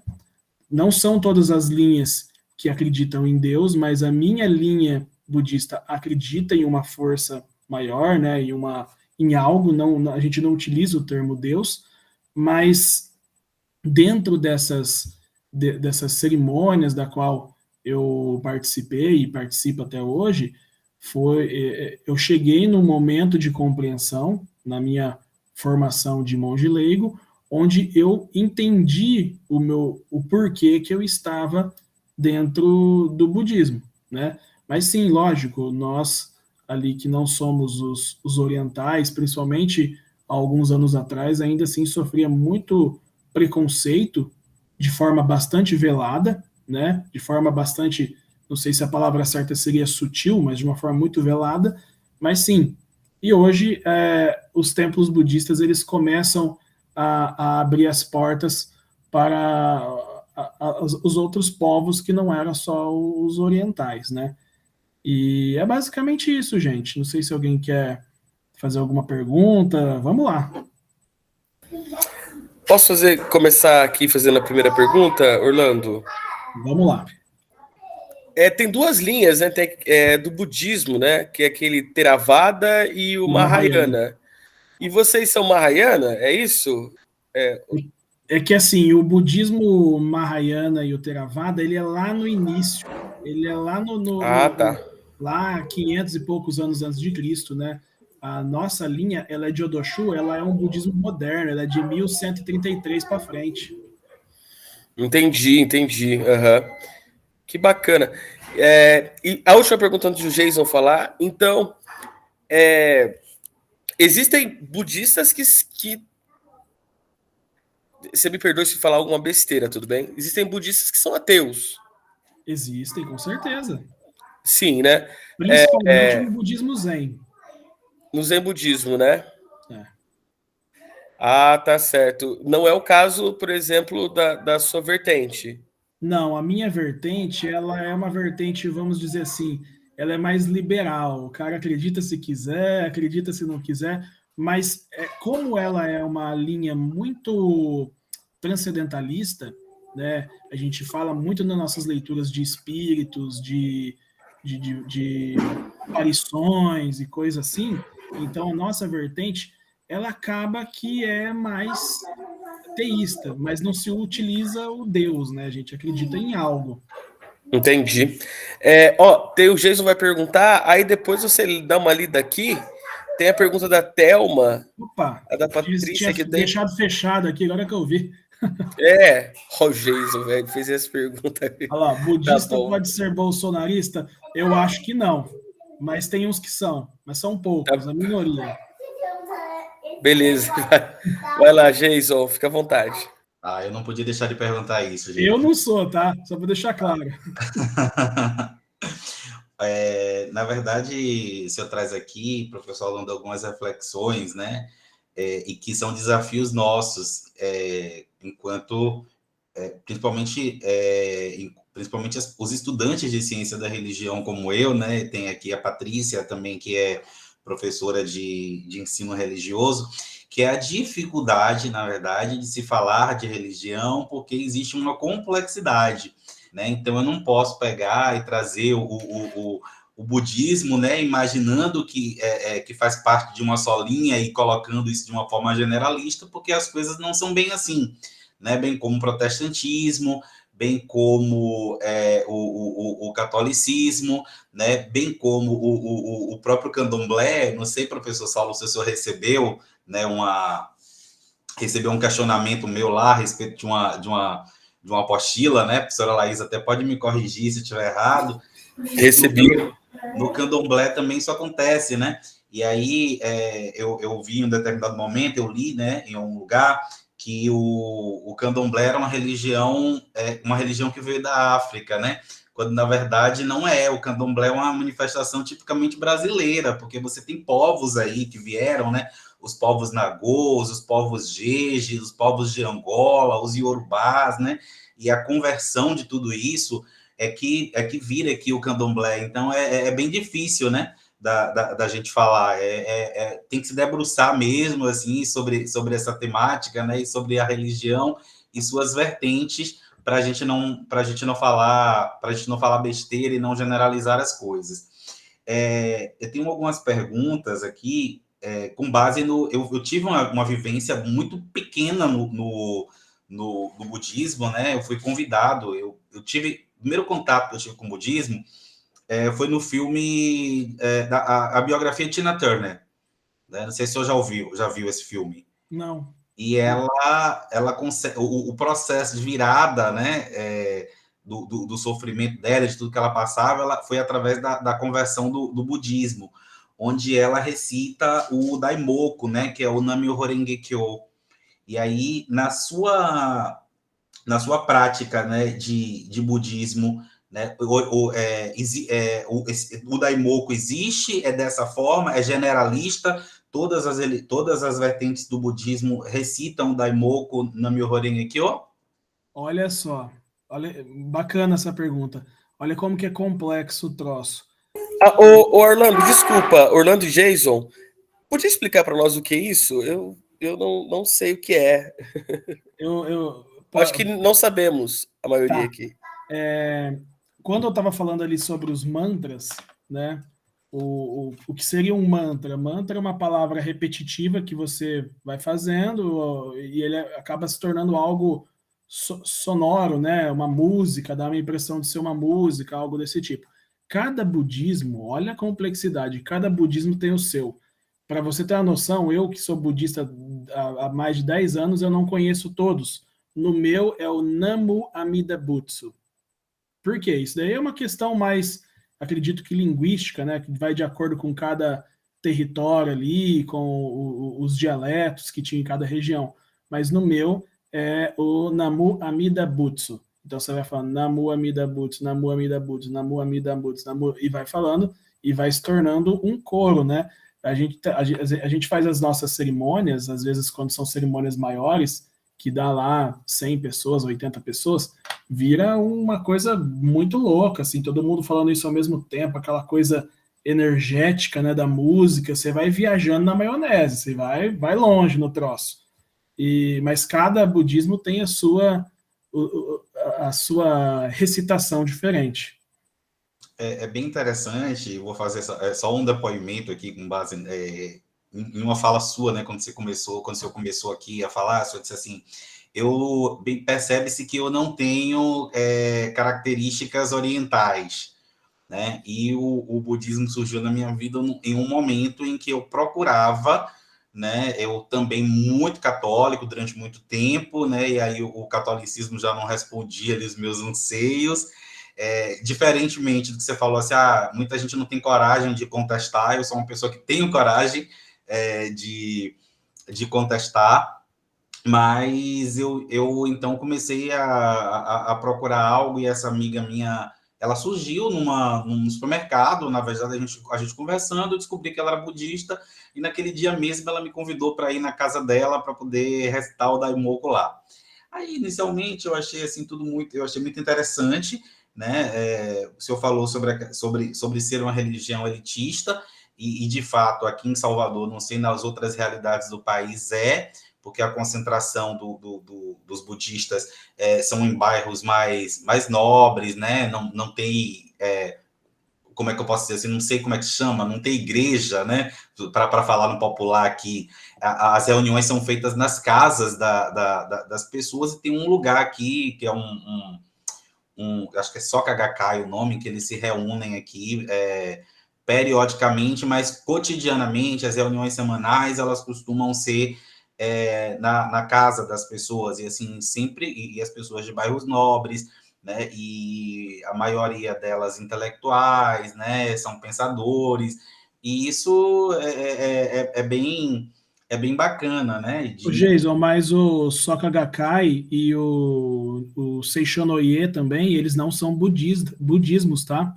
Não são todas as linhas que acreditam em Deus, mas a minha linha budista acredita em uma força maior, né, em algo, não, a gente não utiliza o termo Deus, mas dentro dessas cerimônias da qual eu participei e participo até hoje, eu cheguei num momento de compreensão na minha formação de monge leigo, onde eu entendi o porquê que eu estava dentro do budismo, né? Mas sim, lógico, nós ali que não somos os orientais, principalmente há alguns anos atrás, ainda assim sofria muito preconceito de forma bastante velada, né? De forma bastante, não sei se a palavra certa seria sutil, mas de uma forma muito velada, mas sim. E hoje os templos budistas eles começam a abrir as portas para os outros povos que não eram só os orientais, né? E é basicamente isso, gente. Não sei se alguém quer fazer alguma pergunta. Vamos lá. Posso começar aqui fazendo a primeira pergunta, Orlando? Vamos lá. Tem duas linhas, né? Tem, do budismo, né? Que é aquele Theravada e o Mahayana. E vocês são Mahayana, é isso? É que assim, o budismo Mahayana e o Theravada, ele é lá no início. Ele é lá Tá. lá 500 e poucos anos antes de Cristo, né? A nossa linha, ela é de Odoshu, ela é um budismo moderno, ela é de 1133 para frente. Entendi. Uhum. Que bacana. E a última pergunta antes do Jason falar. Então, existem budistas que. Você me perdoe se falar alguma besteira, tudo bem? Existem budistas que são ateus. Existem, com certeza. Sim, né? Principalmente no budismo Zen. No Zen budismo, né? É. Tá certo. Não é o caso, por exemplo, da sua vertente. Não, a minha vertente, ela é uma vertente, vamos dizer assim, ela é mais liberal. O cara acredita se quiser, acredita se não quiser, mas como ela é uma linha muito transcendentalista, né? A gente fala muito nas nossas leituras de espíritos, de aparições e coisas assim. Então, a nossa vertente, ela acaba que é mais teísta, mas não se utiliza o Deus, né? A gente acredita em algo. Entendi. O Jason vai perguntar, aí depois você dá uma lida aqui. Tem a pergunta da Thelma. Opa, a da Patrícia tinha que tem. deixado fechado aqui, agora que eu vi. O Jason, velho, fez essa pergunta aí. Olha lá, budista Tá bom. pode ser bolsonarista? Eu acho que não, mas tem uns que são, mas são poucos, a minoria. Beleza, vai lá, Jason, fica à vontade. Eu não podia deixar de perguntar isso, gente. Eu não sou, tá? Só para deixar claro. Na verdade, o senhor traz aqui, professor Orlando, algumas reflexões, né? E que são desafios nossos, enquanto, principalmente os estudantes de ciência da religião como eu, né? Tem aqui a Patrícia também, que é professora de ensino religioso, que é a dificuldade, na verdade, de se falar de religião, porque existe uma complexidade, né? Então, eu não posso pegar e trazer o budismo, né, imaginando que faz parte de uma só linha e colocando isso de uma forma generalista, porque as coisas não são bem assim, né? Bem como o protestantismo, bem como o catolicismo, né? Bem como o próprio candomblé. Não sei, professor Saulo, se o senhor recebeu, né, recebeu um questionamento meu lá a respeito de uma apostila, né? A professora Laís até pode me corrigir se estiver errado. Recebi. No candomblé também isso acontece, né? E aí eu vi em um determinado momento, eu li, né, em um lugar, que o candomblé era uma religião que veio da África, né? Quando, na verdade, não é. O candomblé é uma manifestação tipicamente brasileira, porque você tem povos aí que vieram, né? Os povos nagôs, os povos jejes, os povos de Angola, os iorubás, né? E a conversão de tudo isso é que vira aqui o candomblé. Então, é bem difícil, né? Da gente falar, tem que se debruçar mesmo assim sobre essa temática, né, e sobre a religião e suas vertentes, para a gente não falar besteira e não generalizar as coisas. Eu tenho algumas perguntas aqui, com base no... Eu tive uma vivência muito pequena no budismo, né? Eu fui convidado, eu tive... O primeiro contato que eu tive com o budismo foi no filme, a biografia de Tina Turner, né? Não sei se você já viu esse filme. Não. E ela consegue, o processo de virada, né, do sofrimento dela, de tudo que ela passava, foi através da conversão do budismo, onde ela recita o Daimoku, né, que é o Nam-myoho Renge Kyo. E aí, na sua prática, né, de budismo, né, o Daimoku existe, é dessa forma, é generalista, todas as vertentes do budismo recitam o Daimoku Nam-myoho Renge Kyo? Olha só, olha, bacana essa pergunta. Olha como que é complexo o troço. Ô, Orlando, desculpa, Orlando Jason, podia explicar para nós o que é isso? Eu não sei o que é. Eu Acho que não sabemos, a maioria tá. aqui. Quando eu estava falando ali sobre os mantras, né? O que seria um mantra? Mantra é uma palavra repetitiva que você vai fazendo e ele acaba se tornando algo sonoro, né? Uma música, dá uma impressão de ser uma música, algo desse tipo. Cada budismo, olha a complexidade, cada budismo tem o seu. Para você ter uma noção, eu que sou budista há mais de 10 anos, eu não conheço todos. No meu é o Namu Amida Butsu. Por quê? Isso daí é uma questão mais, acredito que linguística, né? Que vai de acordo com cada território ali, com os dialetos que tinha em cada região. Mas no meu é o Namu Amida Butsu. Então você vai falando Namu Amida Butsu, Namu Amida Butsu, Namu Amida Butsu, Namu, e vai falando e vai se tornando um coro, né? A gente faz as nossas cerimônias, às vezes quando são cerimônias maiores, que dá lá 100 pessoas, 80 pessoas, vira uma coisa muito louca, assim, todo mundo falando isso ao mesmo tempo, aquela coisa energética, né, da música, você vai viajando na maionese, você vai longe no troço. Mas cada budismo tem a sua recitação diferente. É bem interessante, vou fazer só um depoimento aqui com base em uma fala sua, né, quando você começou aqui a falar, você disse assim, percebe-se que eu não tenho características orientais, né, e o budismo surgiu na minha vida em um momento em que eu procurava, né, eu também muito católico durante muito tempo, né, e aí o catolicismo já não respondia ali os meus anseios. Diferentemente do que você falou, assim, muita gente não tem coragem de contestar, eu sou uma pessoa que tenho coragem de contestar, mas eu então comecei a procurar algo, e essa amiga minha, ela surgiu num supermercado, na verdade a gente conversando, eu descobri que ela era budista, e naquele dia mesmo ela me convidou para ir na casa dela para poder recitar o Daimoku lá. Aí, inicialmente, eu achei assim eu achei muito interessante, né? O senhor falou sobre ser uma religião elitista, e de fato, aqui em Salvador, não sei nas outras realidades do país, porque a concentração dos budistas são em bairros mais nobres, né? Não tem... como é que eu posso dizer assim, não sei como é que chama, não tem igreja, né, para falar no popular aqui. As reuniões são feitas nas casas das pessoas, e tem um lugar aqui, que é acho que é Soka Gakkai o nome, que eles se reúnem aqui periodicamente, mas cotidianamente, as reuniões semanais, elas costumam ser na casa das pessoas, e assim, sempre, e as pessoas de bairros nobres, né, e a maioria delas intelectuais, né, são pensadores, e isso é bem bacana, né? O Jason, mas o Soka Gakkai e o Seishonoye também, eles não são budismos, tá?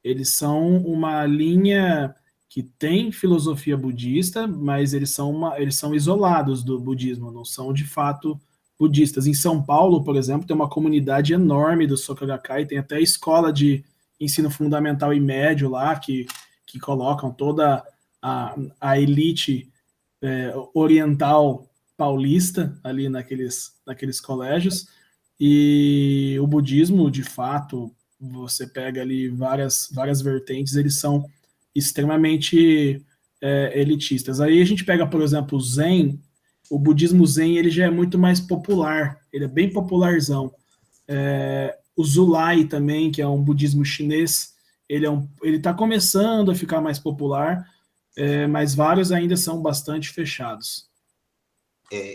Eles são uma linha que tem filosofia budista, mas eles são isolados do budismo, não são de fato budistas. Em São Paulo, por exemplo, tem uma comunidade enorme do Soka Gakkai, tem até escola de ensino fundamental e médio lá, que colocam toda a elite oriental paulista ali naqueles colégios. E o budismo, de fato, você pega ali várias vertentes, eles são extremamente elitistas. Aí a gente pega, por exemplo, o Zen. O budismo Zen ele já é muito mais popular, ele é bem popularzão. O Zulai também, que é um budismo chinês, ele está começando a ficar mais popular, mas vários ainda são bastante fechados.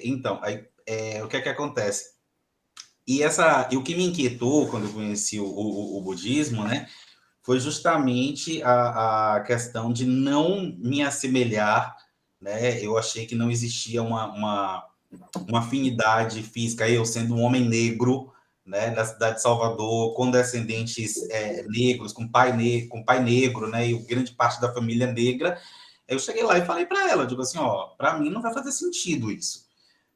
Então, o que é que acontece? E o que me inquietou quando eu conheci o budismo, né, foi justamente a questão de não me assemelhar, né? Eu achei que não existia uma afinidade física, eu sendo um homem negro, né, da cidade de Salvador, com descendentes negros, com pai negro, né, e grande parte da família negra. Eu cheguei lá e falei para ela, digo assim, ó, para mim não vai fazer sentido isso.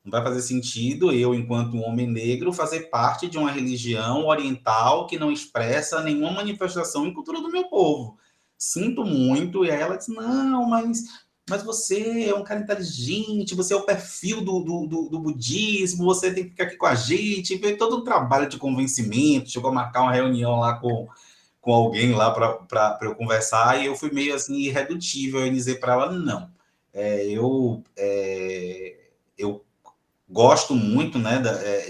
Não vai fazer sentido eu, enquanto um homem negro, fazer parte de uma religião oriental que não expressa nenhuma manifestação em cultura do meu povo. Sinto muito. E aí ela disse, não, mas você é um cara inteligente, você é o perfil do budismo, você tem que ficar aqui com a gente. Fez todo um trabalho de convencimento, chegou a marcar uma reunião lá com alguém lá para eu conversar, e eu fui meio assim irredutível em dizer para ela, não, eu gosto muito, né,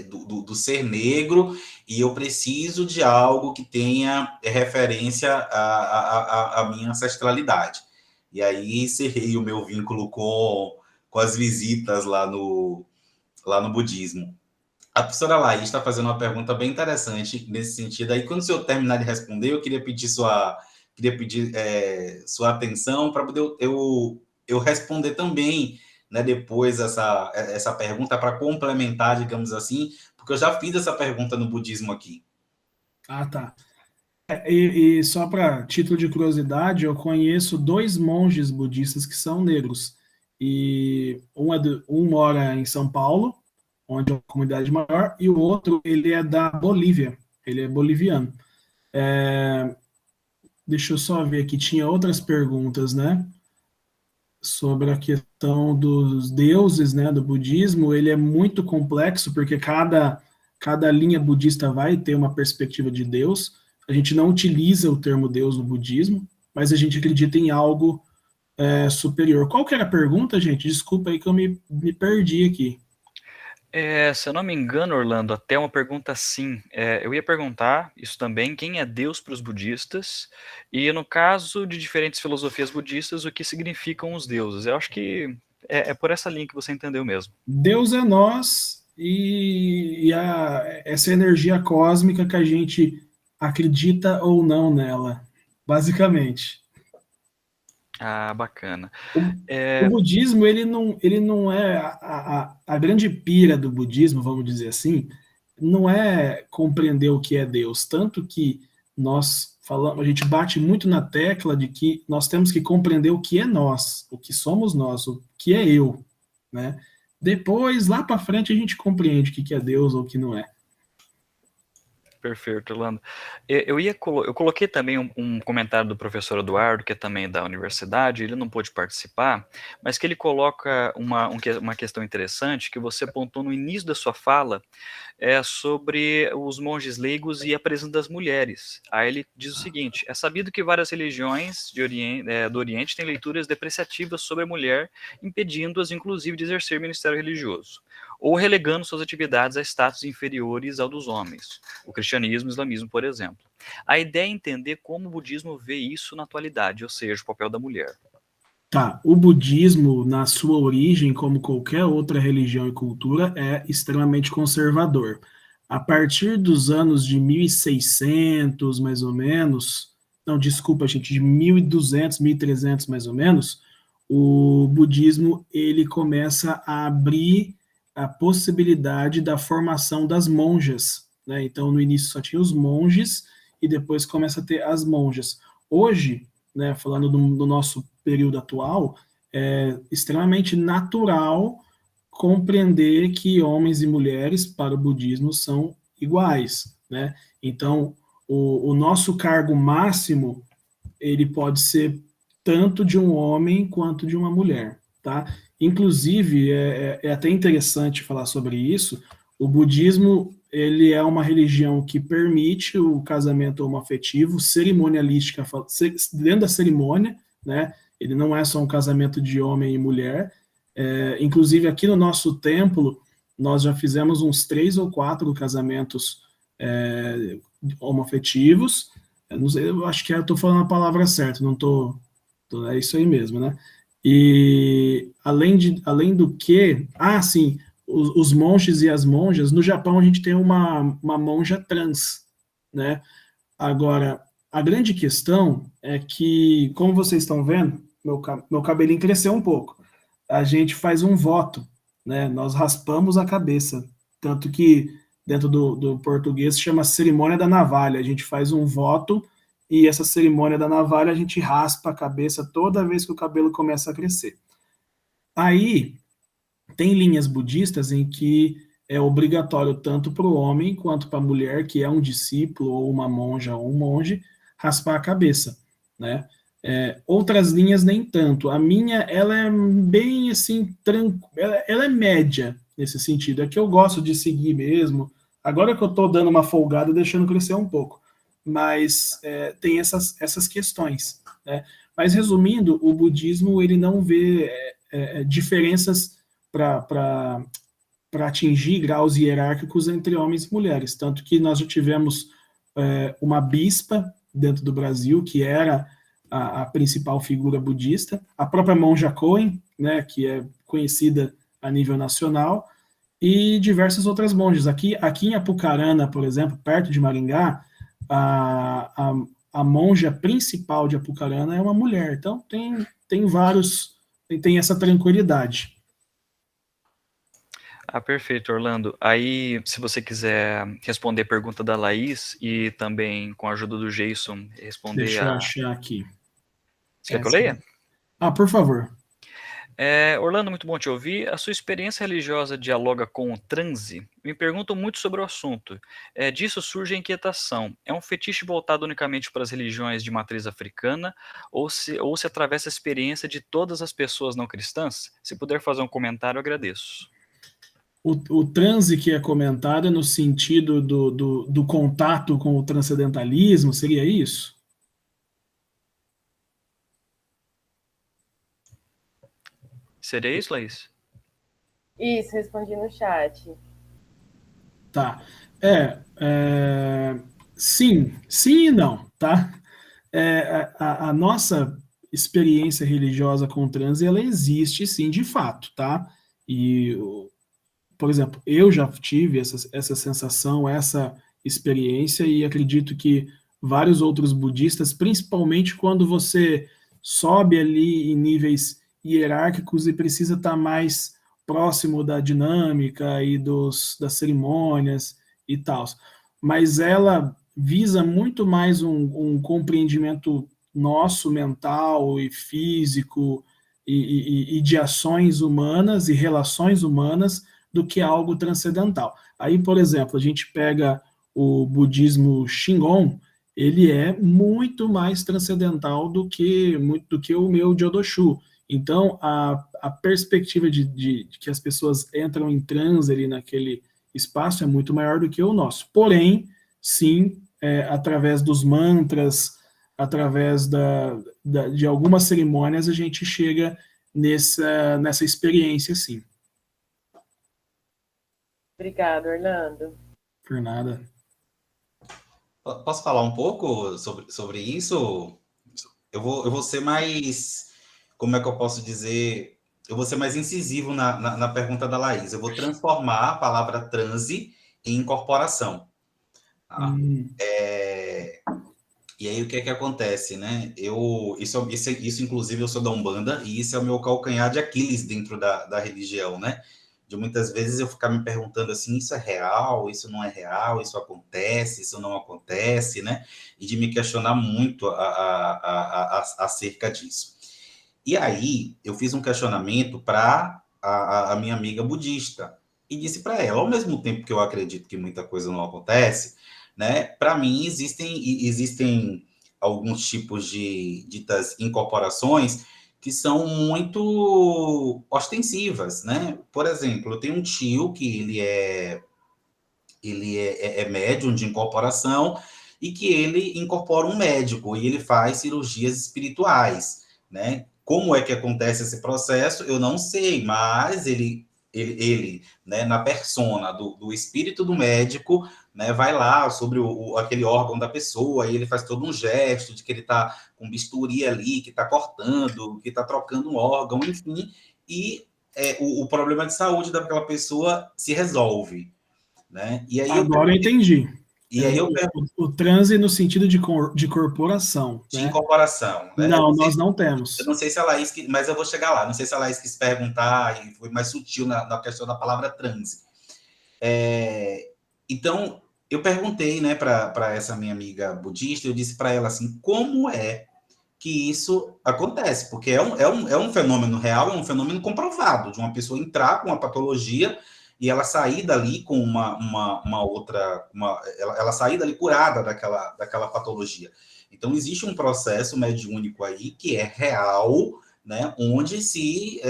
do ser negro, e eu preciso de algo que tenha referência à minha ancestralidade. E aí cerrei o meu vínculo com as visitas lá no budismo. A professora Laís está fazendo uma pergunta bem interessante nesse sentido. Aí, quando o senhor terminar de responder, eu queria pedir sua atenção para poder eu responder também, né, depois essa pergunta, para complementar, digamos assim, porque eu já fiz essa pergunta no budismo aqui. Ah, tá. E só para título de curiosidade, eu conheço 2 monges budistas que são negros. E um mora em São Paulo, onde é uma comunidade maior, e o outro, ele é da Bolívia, ele é boliviano. Deixa eu só ver aqui, tinha outras perguntas, né? Sobre a questão dos deuses, né, do budismo. Ele é muito complexo, porque cada linha budista vai ter uma perspectiva de Deus. A gente não utiliza o termo Deus no budismo, mas a gente acredita em algo superior. Qual que era a pergunta, gente? Desculpa aí que eu me perdi aqui. Se eu não me engano, Orlando, até uma pergunta assim. Eu ia perguntar isso também, quem é Deus para os budistas? E no caso de diferentes filosofias budistas, o que significam os deuses? Eu acho que é por essa linha que você entendeu mesmo. Deus é nós e essa energia cósmica que a gente acredita ou não nela, basicamente. Ah, bacana. O budismo, ele não é a grande pira do budismo, vamos dizer assim, não é compreender o que é Deus, tanto que nós falamos, a gente bate muito na tecla de que nós temos que compreender o que é nós, o que somos nós, o que é eu, né? Depois, lá para frente, a gente compreende o que é Deus ou o que não é. Perfeito, Orlando. Eu coloquei também um comentário do professor Eduardo, que é também da universidade, ele não pôde participar, mas que ele coloca uma questão interessante que você apontou no início da sua fala, sobre os monges leigos e a presença das mulheres. Aí ele diz o seguinte: é sabido que várias religiões do Oriente têm leituras depreciativas sobre a mulher, impedindo-as, inclusive, de exercer ministério religioso, ou relegando suas atividades a status inferiores ao dos homens. O cristianismo e o islamismo, por exemplo. A ideia é entender como o budismo vê isso na atualidade, ou seja, o papel da mulher. Tá, o budismo, na sua origem, como qualquer outra religião e cultura, é extremamente conservador. A partir dos anos de 1600, mais ou menos, não, desculpa, gente, de 1200, 1300, mais ou menos, o budismo, ele começa a abrir a possibilidade da formação das monjas, né? Então, no início só tinha os monges e depois começa a ter as monjas. Hoje, né, falando do nosso período atual, é extremamente natural compreender que homens e mulheres para o budismo são iguais, né? Então, o nosso cargo máximo, ele pode ser tanto de um homem quanto de uma mulher, tá? Inclusive, é até interessante falar sobre isso. O budismo, ele é uma religião que permite o casamento homoafetivo, cerimonialística, dentro da cerimônia, né? Ele não é só um casamento de homem e mulher. Inclusive, aqui no nosso templo, nós já fizemos uns 3 ou 4 casamentos homoafetivos. Eu não sei, eu acho que eu estou falando a palavra certa, não estou. É isso aí mesmo, né? E além do que, sim, os monges e as monjas, no Japão a gente tem uma monja trans, né? Agora, a grande questão é que, como vocês estão vendo, meu cabelinho cresceu um pouco. A gente faz um voto, né? Nós raspamos a cabeça. Tanto que dentro do português chama cerimônia da navalha. A gente faz um voto e essa cerimônia da navalha a gente raspa a cabeça toda vez que o cabelo começa a crescer. Aí tem linhas budistas em que é obrigatório tanto para o homem quanto para a mulher, que é um discípulo ou uma monja ou um monge, raspar a cabeça, né? Outras linhas nem tanto. A minha, ela é bem assim, ela é média nesse sentido. É que eu gosto de seguir mesmo. Agora que eu estou dando uma folgada, deixando crescer um pouco. Mas tem essas questões, né? Mas resumindo, o budismo ele não vê diferenças para atingir graus hierárquicos entre homens e mulheres. Tanto que nós já tivemos uma bispa dentro do Brasil, que era a principal figura budista, a própria monja Koen, né, que é conhecida a nível nacional, e diversas outras monjas. Aqui em Apucarana, por exemplo, perto de Maringá, a monja principal de Apucarana é uma mulher. Então, tem vários, tem essa tranquilidade. Perfeito, Orlando. Aí, se você quiser responder a pergunta da Laís e também, com a ajuda do Jason, responder Deixa eu achar aqui. Você quer que eu leia? Por favor. Orlando, muito bom te ouvir. A sua experiência religiosa dialoga com o transe? Me perguntam muito sobre o assunto. Disso surge a inquietação. É um fetiche voltado unicamente para as religiões de matriz africana ou se atravessa a experiência de todas as pessoas não cristãs? Se puder fazer um comentário, eu agradeço. O transe que é comentado é no sentido do contato com o transcendentalismo, seria isso? Seria isso, Laís? Isso, respondi no chat. Tá. Sim e não, tá? A nossa experiência religiosa com o transe, ela existe sim, de fato, tá? E, por exemplo, eu já tive essa sensação, essa experiência, e acredito que vários outros budistas, principalmente quando você sobe ali em níveis hierárquicos e precisa estar mais próximo da dinâmica e das cerimônias e tal. Mas ela visa muito mais um compreendimento nosso, mental e físico, e de ações humanas e relações humanas, do que algo transcendental. Aí, por exemplo, a gente pega o budismo Shingon, ele é muito mais transcendental do que o meu Jodoshu. Então, a perspectiva de que as pessoas entram em transe ali naquele espaço é muito maior do que o nosso. Porém, sim, através dos mantras, através de algumas cerimônias, a gente chega nessa experiência, sim. Obrigada, Orlando. Por nada. Posso falar um pouco sobre isso? Eu vou ser mais, como é que eu posso dizer? Eu vou ser mais incisivo na pergunta da Laís. Eu vou transformar a palavra transe em incorporação. Tá? E aí, o que é que acontece, né? Isso, inclusive, eu sou da Umbanda, e isso é o meu calcanhar de Aquiles dentro da religião, né? De muitas vezes eu ficar me perguntando assim, isso é real, isso não é real, isso acontece, isso não acontece, né? E de me questionar muito acerca disso. E aí, eu fiz um questionamento para a minha amiga budista, e disse para ela, ao mesmo tempo que eu acredito que muita coisa não acontece, né? Para mim, existem alguns tipos de ditas incorporações que são muito ostensivas, né? Por exemplo, eu tenho um tio que ele é médium de incorporação e que ele incorpora um médico e ele faz cirurgias espirituais, né? Como é que acontece esse processo, eu não sei, mas ele né, na persona do espírito do médico, né, vai lá sobre aquele órgão da pessoa, e ele faz todo um gesto de que ele está com bisturi ali, que está cortando, que está trocando um órgão, enfim, e o problema de saúde daquela pessoa se resolve, né? E aí Agora eu entendi. E aí o transe no sentido de corporação, de né? incorporação, né? Não, nós não temos. Eu não sei se a Laís, mas eu vou chegar lá. Não sei se a Laís quis perguntar e foi mais sutil na questão da palavra transe. Então, eu perguntei, né, para essa minha amiga budista, eu disse para ela assim, como é que isso acontece? Porque é um fenômeno real, é um fenômeno comprovado, de uma pessoa entrar com uma patologia e ela sair dali com ela sair dali curada daquela patologia. Então, existe um processo mediúnico aí que é real, né, onde se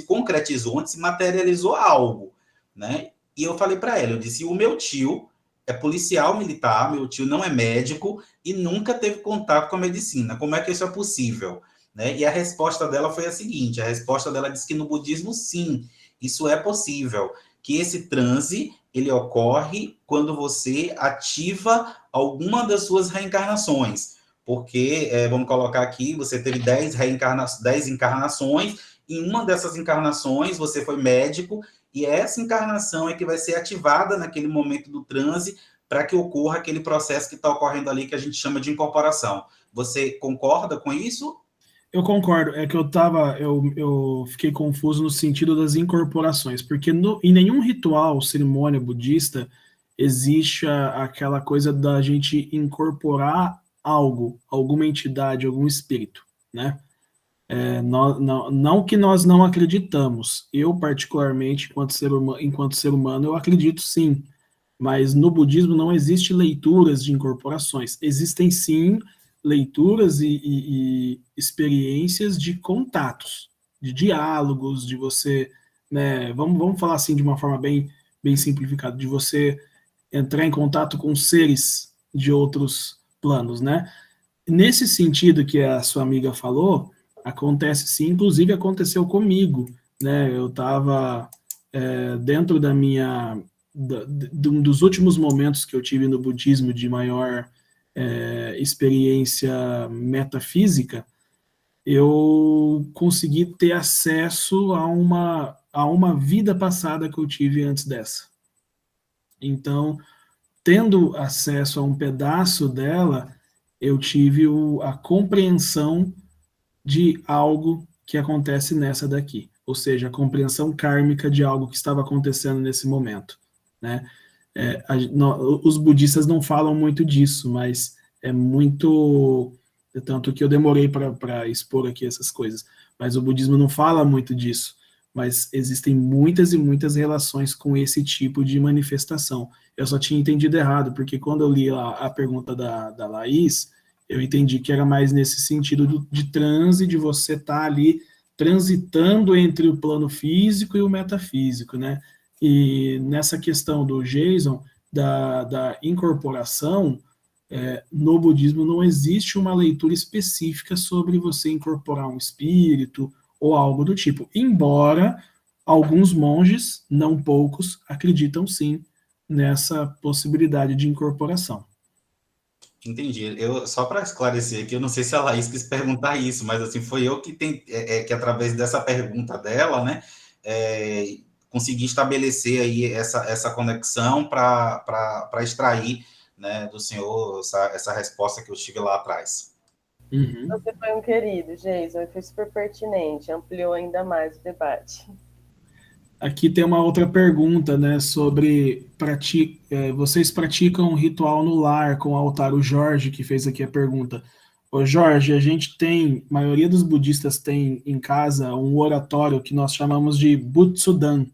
concretizou, onde se materializou algo, né? E eu falei para ela, eu disse, o meu tio é policial militar, meu tio não é médico e nunca teve contato com a medicina. Como é que isso é possível? Né? E a resposta dela foi a seguinte, a resposta dela disse que no budismo, sim, isso é possível, que esse transe, ele ocorre quando você ativa alguma das suas reencarnações, porque, vamos colocar aqui, você teve 10 encarnações, em uma dessas encarnações você foi médico, e essa encarnação é que vai ser ativada naquele momento do transe para que ocorra aquele processo que está ocorrendo ali, que a gente chama de incorporação. Você concorda com isso? Eu concordo, é que eu fiquei confuso no sentido das incorporações, porque em nenhum ritual, cerimônia budista, existe aquela coisa da gente incorporar algo, alguma entidade, algum espírito, né? Não que nós não acreditamos, eu particularmente, enquanto ser humano, eu acredito sim, mas no budismo não existe leituras de incorporações, existem sim leituras e experiências de contatos, de diálogos, de você, né, vamos falar assim de uma forma bem simplificada, de você entrar em contato com seres de outros planos, né? Nesse sentido que a sua amiga falou, acontece sim, inclusive aconteceu comigo, né? Eu estava dentro de um dos últimos momentos que eu tive no budismo de maior experiência metafísica, eu consegui ter acesso a uma vida passada que eu tive antes dessa. Então, tendo acesso a um pedaço dela, eu tive a compreensão de algo que acontece nessa daqui, ou seja, a compreensão kármica de algo que estava acontecendo nesse momento, né? Os budistas não falam muito disso, mas é muito, tanto que eu demorei para expor aqui essas coisas, mas o budismo não fala muito disso, mas existem muitas e muitas relações com esse tipo de manifestação. Eu só tinha entendido errado, porque quando eu li a pergunta da Laís, eu entendi que era mais nesse sentido de transe, de você estar ali transitando entre o plano físico e o metafísico, né? E nessa questão do Jason, da incorporação, no budismo não existe uma leitura específica sobre você incorporar um espírito ou algo do tipo, embora alguns monges, não poucos, acreditam sim nessa possibilidade de incorporação. Entendi. Só para esclarecer aqui, eu não sei se a Laís quis perguntar isso, mas assim, foi eu que que através dessa pergunta dela, né, consegui estabelecer aí essa conexão para extrair, né, do senhor essa resposta que eu tive lá atrás. Uhum. Você foi um querido, Jason, e foi super pertinente, ampliou ainda mais o debate. Aqui tem uma outra pergunta, né, sobre vocês praticam um ritual no lar com o altar, o Jorge que fez aqui a pergunta. Ô Jorge, a maioria dos budistas tem em casa um oratório que nós chamamos de Butsudan.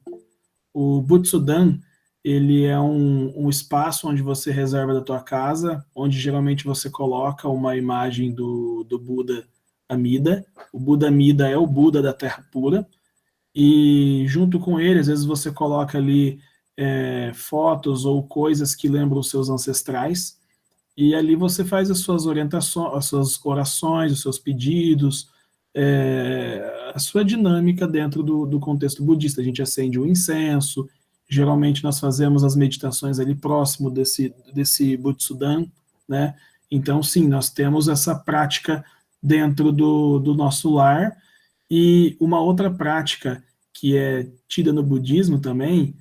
O Butsudan, ele é um espaço onde você reserva da tua casa, onde geralmente você coloca uma imagem do Buda Amida. O Buda Amida é o Buda da Terra Pura, e junto com ele, às vezes você coloca ali fotos ou coisas que lembram os seus ancestrais, e ali você faz as suas orientações, as suas orações, os seus pedidos, a sua dinâmica dentro do contexto budista. A gente acende o incenso, geralmente nós fazemos as meditações ali próximo desse Butsudan, né? Então, sim, nós temos essa prática dentro do nosso lar. E uma outra prática que é tida no budismo também,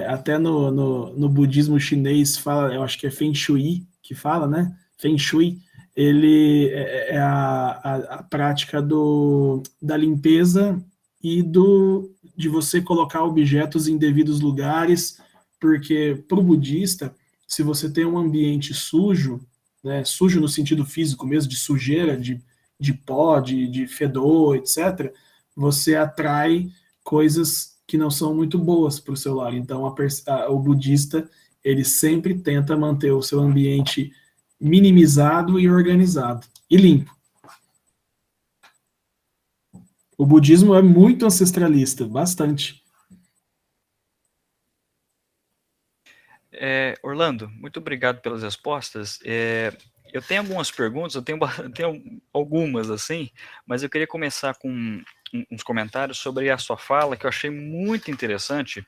até no budismo chinês fala, eu acho que é Feng Shui que fala, né? Feng Shui, ele é a prática da limpeza e de você colocar objetos em devidos lugares, porque para o budista, se você tem um ambiente sujo, né, sujo no sentido físico mesmo, de sujeira, de pó, de fedor, etc., você atrai coisas que não são muito boas para o seu lar. Então, o budista, ele sempre tenta manter o seu ambiente minimizado e organizado, e limpo. O budismo é muito ancestralista, bastante. Orlando, muito obrigado pelas respostas. Eu tenho algumas perguntas, eu tenho algumas, assim, mas eu queria começar com uns comentários sobre a sua fala, que eu achei muito interessante,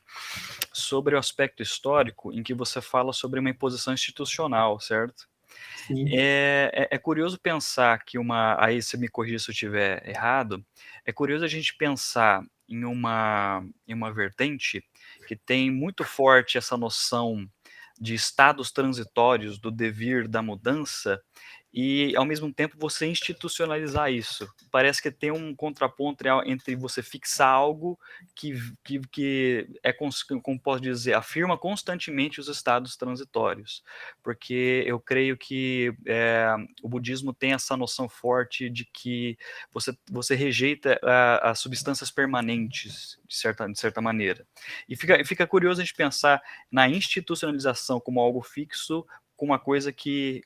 sobre o aspecto histórico, em que você fala sobre uma imposição institucional, certo? Sim. É curioso pensar que aí você me corrija se eu estiver errado, é curioso a gente pensar em uma vertente que tem muito forte essa noção de estados transitórios, do devir, da mudança, e ao mesmo tempo você institucionalizar isso. Parece que tem um contraponto entre você fixar algo que como posso dizer, afirma constantemente os estados transitórios, porque eu creio que o budismo tem essa noção forte de que você rejeita as substâncias permanentes, de certa maneira. E fica curioso a gente pensar na institucionalização como algo fixo, com uma coisa que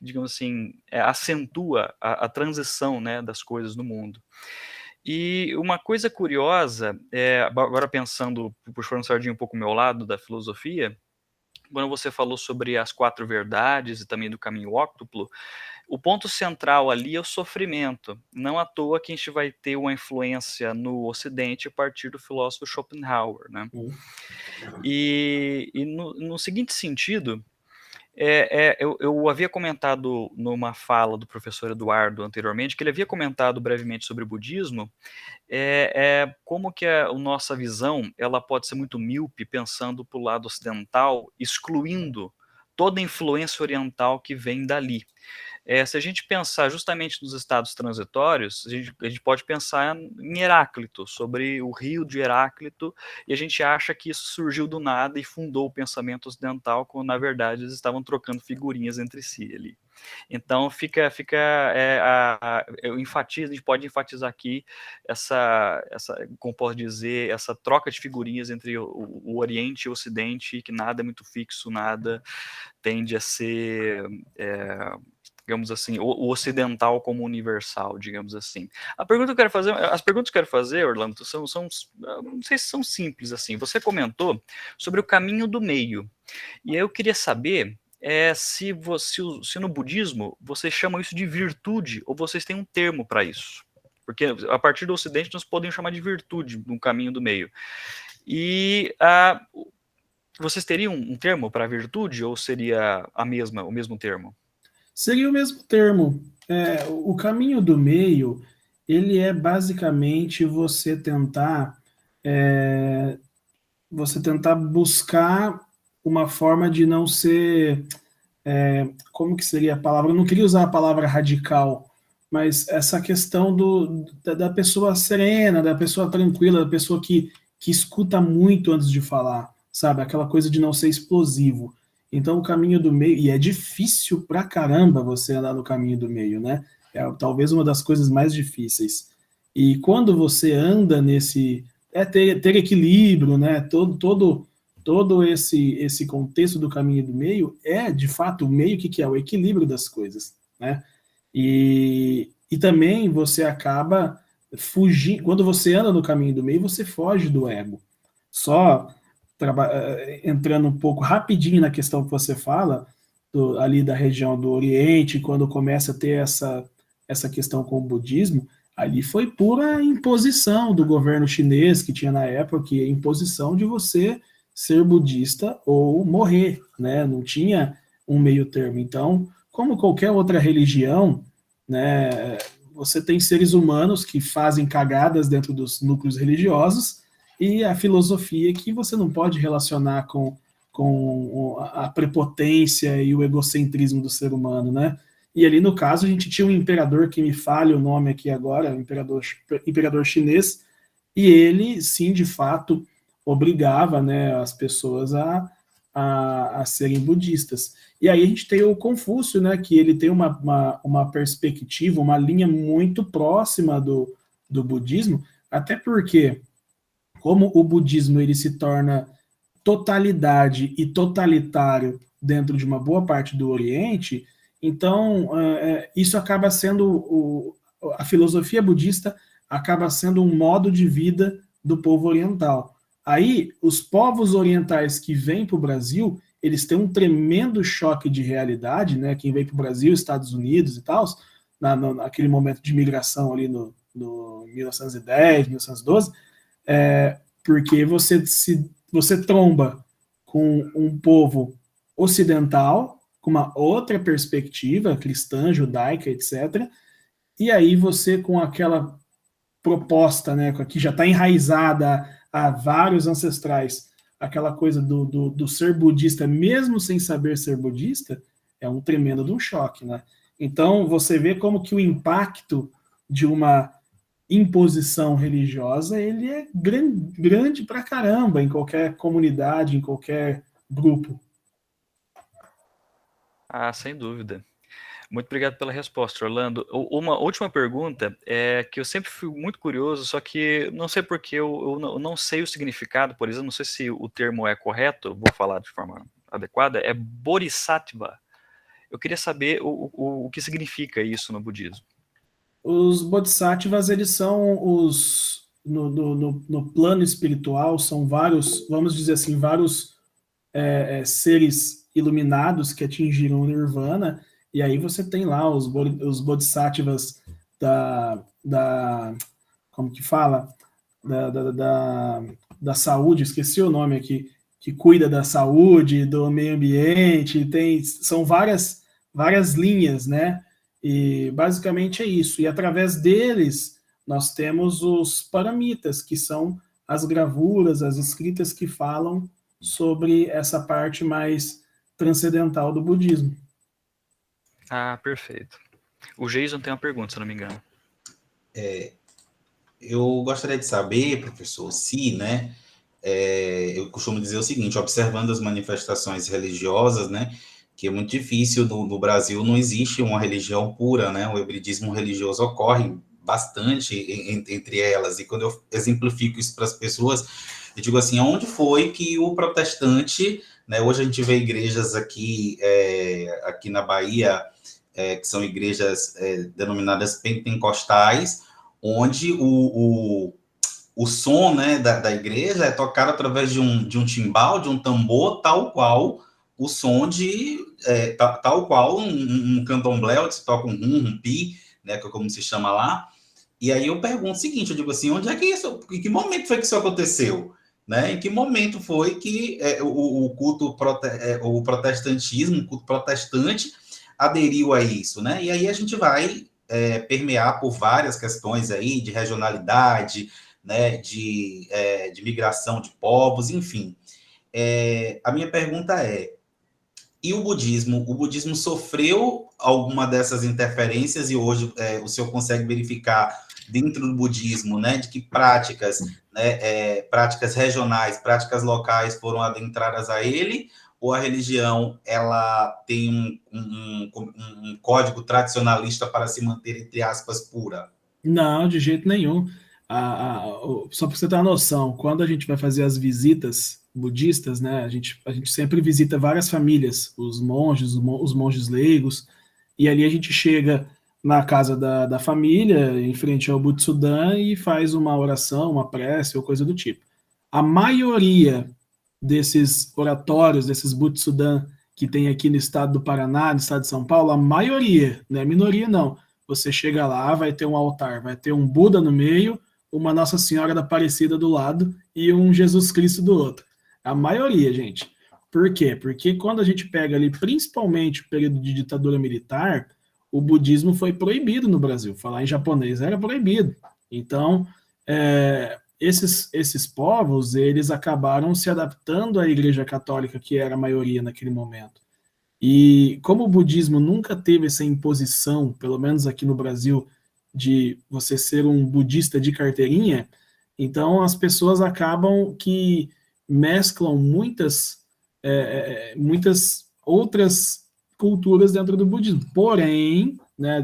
digamos assim, acentua a transição, né, das coisas no mundo. E uma coisa curiosa, agora pensando, puxando sardinha um pouco o meu lado da filosofia, quando você falou sobre as 4 verdades e também do caminho óctuplo, o ponto central ali é o sofrimento. Não à toa que a gente vai ter uma influência no Ocidente a partir do filósofo Schopenhauer, né? E no seguinte sentido, eu havia comentado numa fala do professor Eduardo anteriormente, que ele havia comentado brevemente sobre o budismo, como que a nossa visão ela pode ser muito míope, pensando para o lado ocidental, excluindo toda a influência oriental que vem dali. Se a gente pensar justamente nos estados transitórios, a gente pode pensar em Heráclito, sobre o rio de Heráclito, e a gente acha que isso surgiu do nada e fundou o pensamento ocidental, quando na verdade eles estavam trocando figurinhas entre si ali. Então eu enfatizo, a gente pode enfatizar aqui essa, como posso dizer, essa troca de figurinhas entre o Oriente e o Ocidente, que nada é muito fixo, nada tende a ser digamos assim, o ocidental como universal, digamos assim. As perguntas que eu quero fazer, Orlando, são não sei se são simples assim. Você comentou sobre o caminho do meio, e eu queria saber se no budismo você chama isso de virtude, ou vocês têm um termo para isso. Porque a partir do Ocidente nós podemos chamar de virtude no caminho do meio. E vocês teriam um termo para virtude, ou seria o mesmo termo? Seria o mesmo termo. O caminho do meio, ele é basicamente você tentar buscar uma forma de não ser, como que seria a palavra? Eu não queria usar a palavra radical, mas essa questão da pessoa serena, da pessoa tranquila, da pessoa que escuta muito antes de falar, sabe? Aquela coisa de não ser explosivo. Então, o caminho do meio, e é difícil pra caramba você andar no caminho do meio, né? É talvez uma das coisas mais difíceis. E quando você anda nesse... ter equilíbrio, né? Todo esse contexto do caminho do meio de fato, o meio que é o equilíbrio das coisas, né? E também você acaba fugindo... Quando você anda no caminho do meio, você foge do ego. Só... entrando um pouco rapidinho na questão que você fala, ali da região do Oriente, quando começa a ter essa questão com o budismo, Ali foi pura imposição do governo chinês que tinha na época, que é imposição de você ser budista ou morrer, né? Não tinha um meio termo. Então, como qualquer outra religião, né, você tem seres humanos que fazem cagadas dentro dos núcleos religiosos, e a filosofia que você não pode relacionar com a prepotência e o egocentrismo do ser humano, né? E ali, no caso, a gente tinha um imperador, que me falha o nome aqui agora, imperador chinês, e ele, sim, de fato, obrigava, né, as pessoas a serem budistas. E aí a gente tem o Confúcio, né, que ele tem uma perspectiva, uma linha muito próxima do budismo, até porque, como o budismo ele se torna totalidade e totalitário dentro de uma boa parte do Oriente, então isso acaba sendo, a filosofia budista acaba sendo um modo de vida do povo oriental. Aí, os povos orientais que vêm para o Brasil, eles têm um tremendo choque de realidade, né? Quem vem para o Brasil, Estados Unidos e tal, naquele momento de migração ali no 1910, 1912, porque você tromba com um povo ocidental, com uma outra perspectiva, cristã, judaica, etc., e aí você, com aquela proposta, né, que já está enraizada há vários ancestrais, aquela coisa do ser budista, mesmo sem saber ser budista, é um tremendo de um choque, né? Então, você vê como que o impacto de uma imposição religiosa, ele é grande pra caramba em qualquer comunidade, em qualquer grupo. Ah, sem dúvida. Muito obrigado pela resposta, Orlando. Uma última pergunta é que eu sempre fui muito curioso, só que não sei porque eu não sei o significado, por exemplo, não sei se o termo é correto, vou falar de forma adequada, é Bodhisattva. Eu queria saber o que significa isso no budismo. Os Bodhisattvas, eles são no plano espiritual, são vários, vamos dizer assim, vários seres iluminados que atingiram o Nirvana. E aí você tem lá os Bodhisattvas como que fala? Da saúde, esqueci o nome aqui, que cuida da saúde, do meio ambiente, são várias linhas, né? E basicamente é isso. E através deles, nós temos os paramitas, que são as gravuras, as escritas que falam sobre essa parte mais transcendental do budismo. Ah, perfeito. O Jason tem uma pergunta, se não me engano. Eu gostaria de saber, professor, se, né, eu costumo dizer o seguinte, observando as manifestações religiosas, né, que é muito difícil, no Brasil não existe uma religião pura, né, o hibridismo religioso ocorre bastante entre elas, e quando eu exemplifico isso para as pessoas, eu digo assim, onde foi que o protestante, né, hoje a gente vê igrejas aqui na Bahia, que são igrejas denominadas pentecostais, onde o som, né, da igreja é tocado através de um timbal, de um tambor, tal qual o som tal qual um candomblé, onde se toca um rum, um pi, né, que é como se chama lá. E aí eu pergunto o seguinte, eu digo assim, onde é que isso, em que momento foi que isso aconteceu? Né? Em que momento foi que o culto, o protestantismo, o culto protestante aderiu a isso, né? E aí a gente vai permear por várias questões aí de regionalidade, né? De migração de povos, enfim. A minha pergunta e o budismo? O budismo sofreu alguma dessas interferências e hoje o senhor consegue verificar dentro do budismo, né, de que práticas, né, práticas regionais, práticas locais foram adentradas a ele, ou a religião ela tem um código tradicionalista para se manter, entre aspas, pura? Não, de jeito nenhum. Só para você ter uma noção, quando a gente vai fazer as visitas budistas, né, a gente sempre visita várias famílias, os monges leigos, e ali a gente chega na casa da família, em frente ao Butsudan, e faz uma oração, uma prece ou coisa do tipo. A maioria desses oratórios, desses Butsudan que tem aqui no estado do Paraná, no estado de São Paulo, a maioria, não é minoria não, você chega lá, vai ter um altar, vai ter um Buda no meio, uma Nossa Senhora da Aparecida do lado e um Jesus Cristo do outro. A maioria, gente. Por quê? Porque quando a gente pega ali, principalmente o período de ditadura militar, o budismo foi proibido no Brasil. Falar em japonês era proibido. Então, esses povos, eles acabaram se adaptando à Igreja Católica, que era a maioria naquele momento. E como o budismo nunca teve essa imposição, pelo menos aqui no Brasil, de você ser um budista de carteirinha, então as pessoas acabam que mesclam muitas outras culturas dentro do budismo. Porém, né,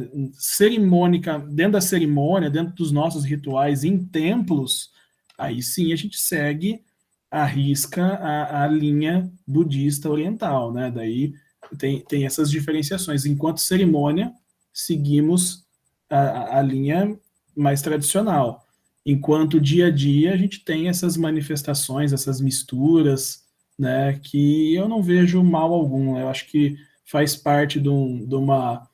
dentro da cerimônia, dentro dos nossos rituais em templos, aí sim a gente segue à risca a linha budista oriental, né? Daí tem essas diferenciações. Enquanto cerimônia, seguimos a linha mais tradicional. Enquanto dia a dia, a gente tem essas manifestações, essas misturas, né, que eu não vejo mal algum. Eu acho que faz parte de uma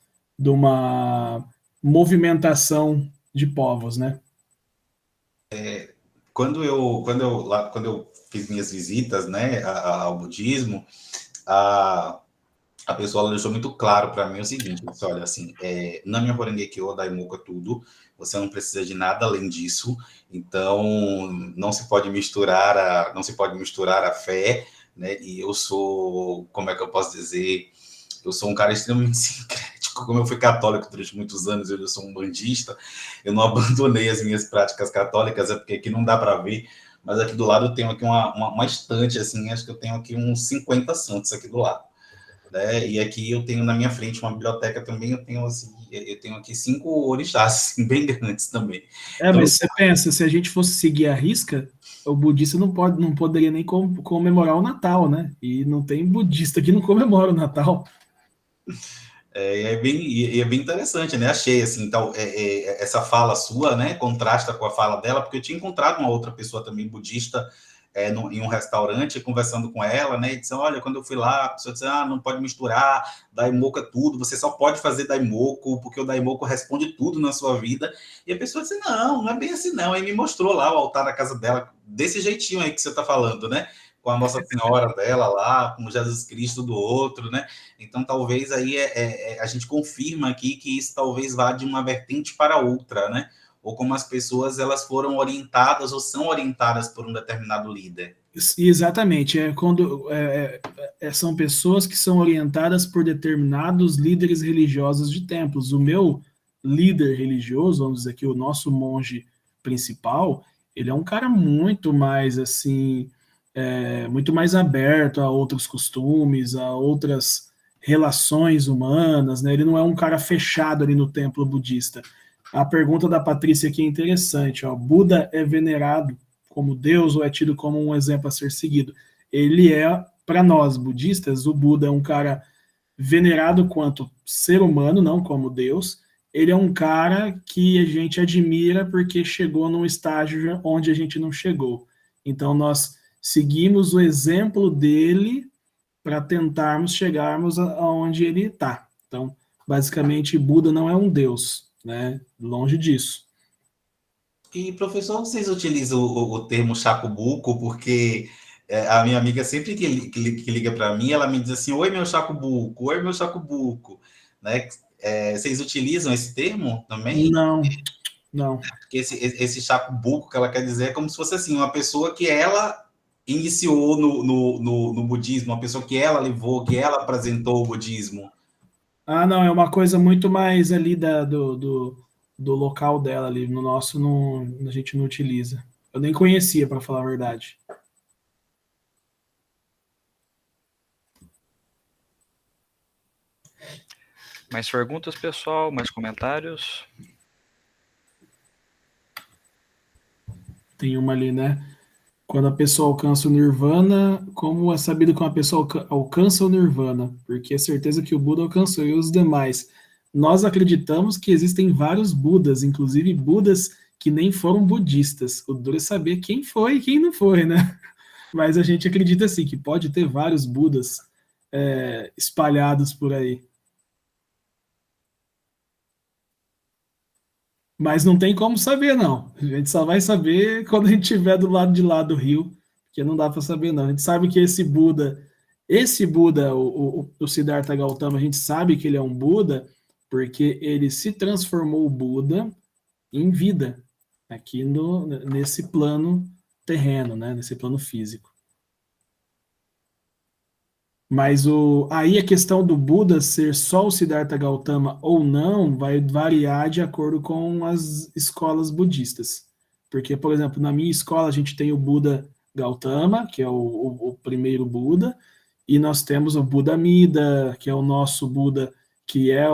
movimentação de povos, né? Quando eu fiz minhas visitas, né, ao budismo, a pessoa deixou muito claro para mim o seguinte: disse, olha, assim, na minha Horengekyo, Daimoku, tudo, você não precisa de nada além disso, então não se pode misturar a fé, né? E eu sou, como é que eu posso dizer, eu sou um cara extremamente sincrético, como eu fui católico durante muitos anos, eu sou um bandista, eu não abandonei as minhas práticas católicas, porque aqui não dá para ver, mas aqui do lado eu tenho aqui uma estante, assim, acho que eu tenho aqui uns 50 santos aqui do lado. Né? E aqui eu tenho na minha frente uma biblioteca também, eu tenho aqui 5 orixás, assim, bem grandes também. Então, mas você pensa, se a gente fosse seguir a risca, o budista não poderia nem comemorar o Natal, né? E não tem budista que não comemora o Natal. É bem interessante, né? Achei, assim, essa fala sua, né, contrasta com a fala dela, porque eu tinha encontrado uma outra pessoa também budista em um restaurante, conversando com ela, né, e disse, olha, quando eu fui lá, a pessoa disse, não pode misturar, Daimoku é tudo, você só pode fazer Daimoku, porque o Daimoku responde tudo na sua vida, e a pessoa disse, não é bem assim não, aí me mostrou lá o altar da casa dela, desse jeitinho aí que você está falando, né, com a Nossa Senhora dela lá, com Jesus Cristo do outro, né, então talvez aí a gente confirma aqui que isso talvez vá de uma vertente para outra, né, ou como as pessoas elas foram orientadas ou são orientadas por um determinado líder. Exatamente, são pessoas que são orientadas por determinados líderes religiosos de templos. O meu líder religioso, vamos dizer aqui, o nosso monge principal, ele é um cara muito mais assim, muito mais aberto a outros costumes, a outras relações humanas, né? Ele não é um cara fechado ali no templo budista. A pergunta da Patrícia aqui é interessante. Ó. Buda é venerado como Deus ou é tido como um exemplo a ser seguido? Ele para nós budistas, o Buda é um cara venerado quanto ser humano, não como Deus. Ele é um cara que a gente admira porque chegou num estágio onde a gente não chegou. Então, nós seguimos o exemplo dele para tentarmos chegarmos aonde ele está. Então, basicamente, Buda não é um Deus, né? Longe disso. E, professor, vocês utilizam o termo chacubuco, porque a minha amiga sempre que liga para mim, ela me diz assim, oi, meu chacubuco, né? Vocês utilizam esse termo também? Não. Porque esse chacubuco que ela quer dizer é como se fosse assim, uma pessoa que ela iniciou no budismo, uma pessoa que ela levou, que ela apresentou o budismo. Não, é uma coisa muito mais ali do local dela ali. No nosso, a gente não utiliza. Eu nem conhecia, para falar a verdade. Mais perguntas, pessoal? Mais comentários? Tem uma ali, né? Quando a pessoa alcança o Nirvana, como é sabido que uma pessoa alcança o Nirvana? Porque é certeza que o Buda alcançou e os demais. Nós acreditamos que existem vários Budas, inclusive Budas que nem foram budistas. O duro é saber quem foi e quem não foi, né? Mas a gente acredita assim, que pode ter vários Budas espalhados por aí. Mas não tem como saber, não. A gente só vai saber quando a gente estiver do lado de lá do rio, porque não dá para saber, não. A gente sabe que esse Buda, o Siddhartha Gautama, a gente sabe que ele é um Buda porque ele se transformou Buda em vida aqui nesse plano terreno, né? Nesse plano físico. Mas aí a questão do Buda ser só o Siddhartha Gautama ou não vai variar de acordo com as escolas budistas. Porque, por exemplo, na minha escola a gente tem o Buda Gautama, que é o primeiro Buda, e nós temos o Buda Amida, que é o nosso Buda, que é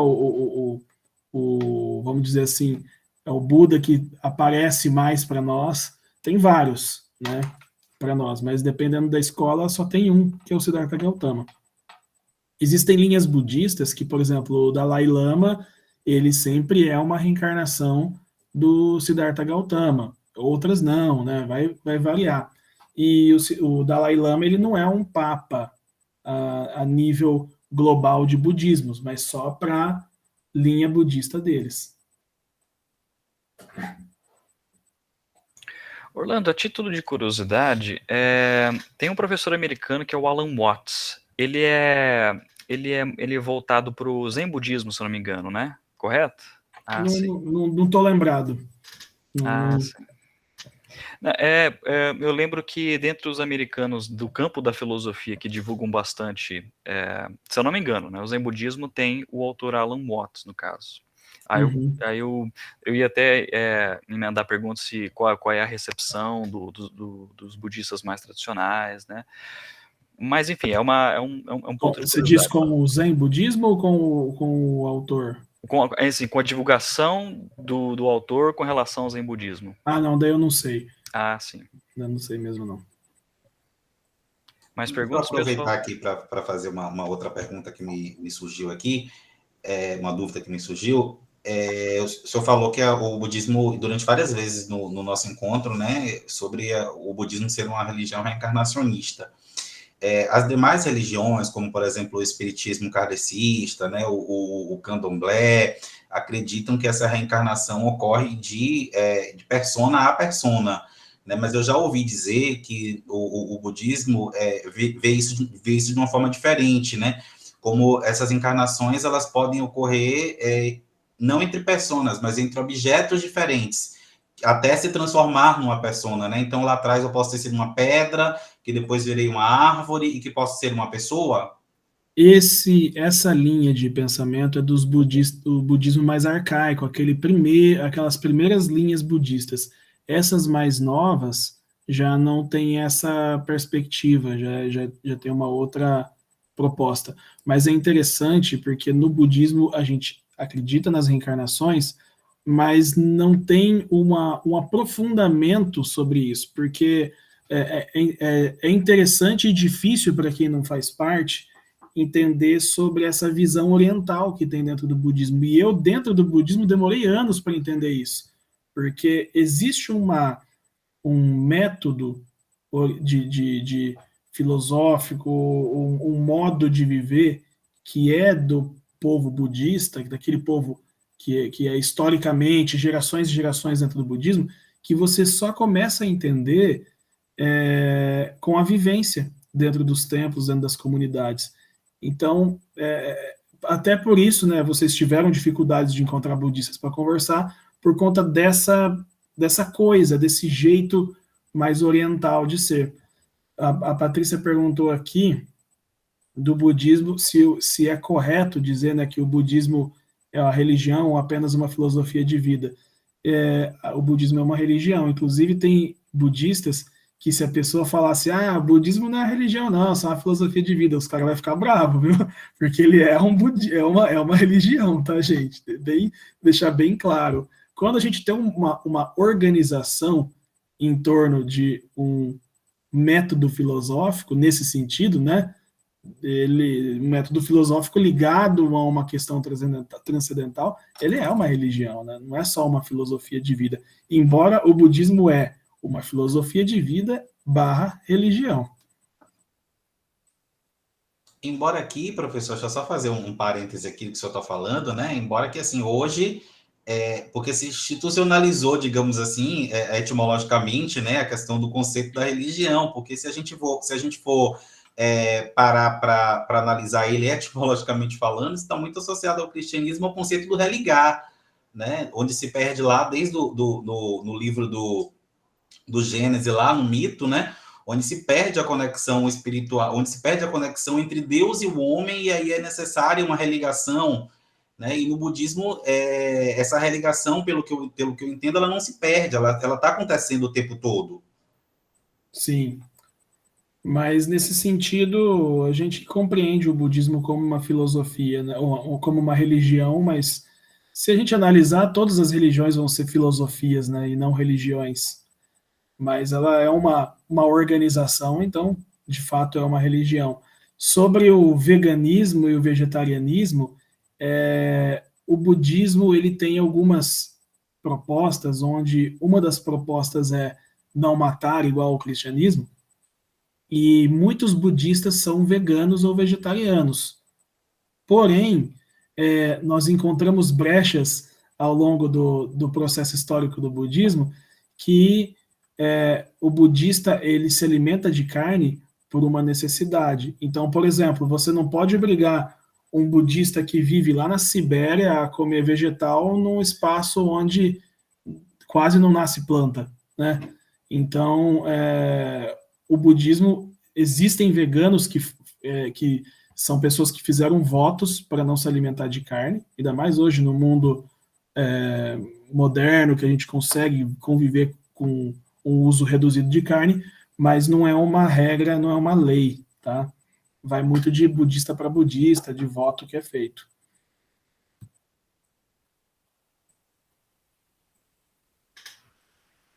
vamos dizer assim, é o Buda que aparece mais para nós. Tem vários, né, para nós, mas dependendo da escola só tem um, que é o Siddhartha Gautama. Existem linhas budistas que, por exemplo, o Dalai Lama, ele sempre é uma reencarnação do Siddhartha Gautama. Outras não, né? Vai variar. E o Dalai Lama, ele não é um papa a nível global de budismos, mas só para a linha budista deles. Orlando, a título de curiosidade, tem um professor americano que é o Alan Watts. Ele é voltado para o Zen budismo, se eu não me engano, né? Correto? Não estou lembrado. Sim. Eu lembro que dentre os americanos do campo da filosofia que divulgam bastante, se eu não me engano, né, o Zen budismo tem o autor Alan Watts, no caso. Aí eu ia até emendar a pergunta qual é a recepção dos budistas mais tradicionais, né? Mas, enfim, é um ponto de Você diz com o Zen budismo ou com o autor? Assim, com a divulgação do autor com relação ao Zen budismo. Não, daí eu não sei. Sim. Eu não sei mesmo, não. Mais perguntas, vou aproveitar aqui para fazer uma outra pergunta que me surgiu aqui, uma dúvida que me surgiu. O senhor falou que o budismo, durante várias vezes no nosso encontro, né, sobre o budismo ser uma religião reencarnacionista. As demais religiões, como, por exemplo, o espiritismo kardecista, né, o candomblé, acreditam que essa reencarnação ocorre de persona a persona, né? Mas eu já ouvi dizer que o budismo vê isso de uma forma diferente, né? Como essas encarnações elas podem ocorrer não entre personas, mas entre objetos diferentes, até se transformar numa persona, né? Então, lá atrás eu posso ter sido uma pedra, que depois virei uma árvore e que posso ser uma pessoa? Essa linha de pensamento é do budismo mais arcaico, aquelas primeiras linhas budistas. Essas mais novas já não têm essa perspectiva, já tem uma outra proposta. Mas é interessante porque no budismo a gente acredita nas reencarnações, mas não tem um aprofundamento sobre isso, porque é interessante e difícil para quem não faz parte entender sobre essa visão oriental que tem dentro do budismo. E eu, dentro do budismo, demorei anos para entender isso, porque existe um método de filosófico, um modo de viver que é do povo budista, daquele povo que é historicamente gerações e gerações dentro do budismo, que você só começa a entender com a vivência dentro dos templos, dentro das comunidades. Então, até por isso, né, vocês tiveram dificuldades de encontrar budistas para conversar por conta dessa coisa, desse jeito mais oriental de ser. A Patrícia perguntou aqui do budismo se é correto dizer, né, que o budismo é uma religião ou apenas uma filosofia de vida. O budismo é uma religião. Inclusive, tem budistas que se a pessoa falasse, o budismo não é religião, não, é só uma filosofia de vida, os caras vão ficar bravos, viu? Porque ele é uma religião, tá, gente? Deixar bem claro. Quando a gente tem uma organização em torno de um método filosófico, nesse sentido, né? Um método filosófico ligado a uma questão transcendental, ele é uma religião, né? Não é só uma filosofia de vida. Embora o budismo é uma filosofia de vida / religião. Embora aqui, professor, deixa eu só fazer um parêntese aqui do que o senhor está falando, né? Embora que, assim, hoje porque se institucionalizou, digamos assim, etimologicamente, né, a questão do conceito da religião, porque se a gente for parar para analisar ele etimologicamente falando, está muito associado ao cristianismo, ao conceito do religar, né, onde se perde lá desde no livro do Gênesis, lá no mito, né, onde se perde a conexão espiritual, onde se perde a conexão entre Deus e o homem, e aí é necessária uma religação, né? E no budismo, essa religação, pelo que eu entendo, ela não se perde, ela está acontecendo o tempo todo. Sim. Mas, nesse sentido, a gente compreende o budismo como uma filosofia, né? Ou como uma religião, mas se a gente analisar, todas as religiões vão ser filosofias, né? E não religiões. Mas ela é uma organização, então, de fato, é uma religião. Sobre o veganismo e o vegetarianismo, o budismo ele tem algumas propostas, onde uma das propostas é não matar, igual ao cristianismo, e muitos budistas são veganos ou vegetarianos. Porém, nós encontramos brechas ao longo do processo histórico do budismo que o budista ele se alimenta de carne por uma necessidade. Então, por exemplo, você não pode obrigar um budista que vive lá na Sibéria a comer vegetal num espaço onde quase não nasce planta, né? Então, o budismo, existem veganos que são pessoas que fizeram votos para não se alimentar de carne, ainda mais hoje no mundo moderno, que a gente consegue conviver com um uso reduzido de carne, mas não é uma regra, não é uma lei, tá? Vai muito de budista para budista, de voto que é feito.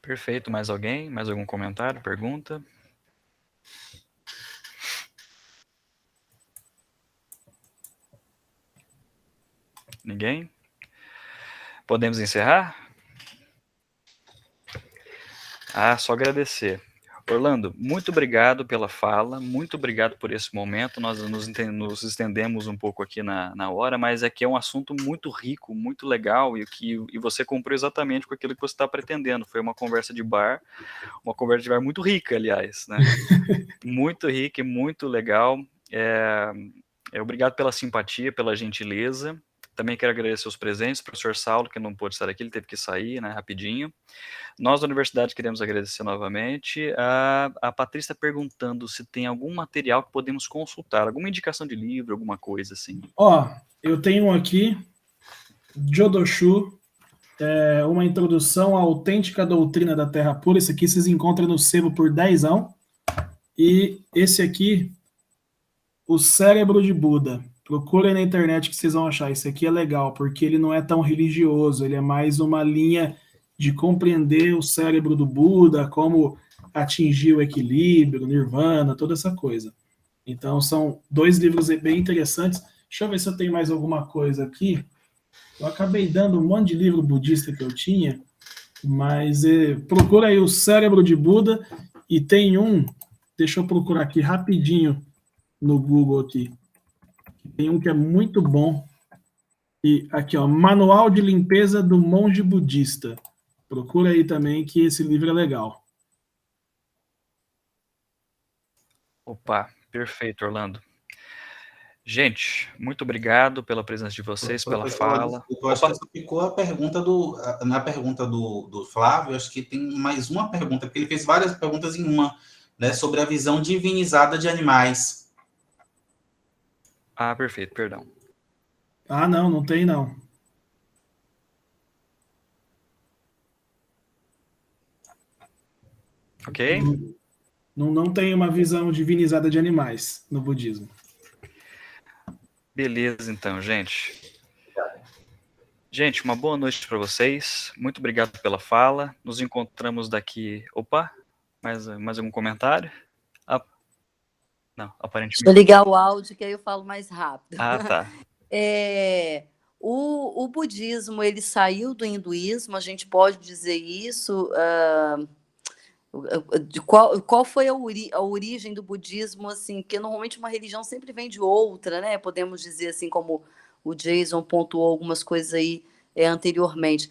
Perfeito. Mais alguém? Mais algum comentário, pergunta? Ninguém? Podemos encerrar? Só agradecer. Orlando, muito obrigado pela fala, muito obrigado por esse momento. Nós nos estendemos um pouco aqui na hora, mas é um assunto muito rico, muito legal, e você cumpriu exatamente com aquilo que você está pretendendo. Foi uma conversa de bar muito rica, aliás, né? Muito rica e muito legal. Obrigado pela simpatia, pela gentileza. Também quero agradecer os presentes, o professor Saulo, que não pôde estar aqui, ele teve que sair, né, rapidinho. Nós da universidade queremos agradecer novamente. A Patrícia perguntando se tem algum material que podemos consultar, alguma indicação de livro, alguma coisa assim. Eu tenho aqui, Jodoshu, uma introdução à autêntica doutrina da Terra Pura. Esse aqui vocês encontram no sebo por 10ão. E esse aqui, O Cérebro de Buda. Procurem na internet que vocês vão achar. Esse aqui é legal, porque ele não é tão religioso, ele é mais uma linha de compreender o cérebro do Buda, como atingir o equilíbrio, nirvana, toda essa coisa. Então, são 2 livros bem interessantes. Deixa eu ver se eu tenho mais alguma coisa aqui. Eu acabei dando um monte de livro budista que eu tinha, mas procura aí O Cérebro de Buda, e tem deixa eu procurar aqui rapidinho no Google aqui. Tem um que é muito bom. E aqui, Manual de Limpeza do Monge Budista. Procura aí também, que esse livro é legal. Opa, perfeito, Orlando. Gente, muito obrigado pela presença de vocês, pela fala. Eu acho que só ficou a pergunta na pergunta do Flávio, acho que tem mais uma pergunta, porque ele fez várias perguntas em uma, né, sobre a visão divinizada de animais. Perfeito, perdão. Não tem não. Ok? Não tem uma visão divinizada de animais no budismo. Beleza, então, gente. Gente, uma boa noite para vocês. Muito obrigado pela fala. Nos encontramos daqui... Opa, mais algum comentário? Não, aparentemente... Deixa eu ligar o áudio, que aí eu falo mais rápido. Tá. O budismo, ele saiu do hinduísmo, a gente pode dizer isso... Qual foi a origem do budismo, assim, porque normalmente uma religião sempre vem de outra, né? Podemos dizer assim, como o Jason pontuou algumas coisas aí anteriormente.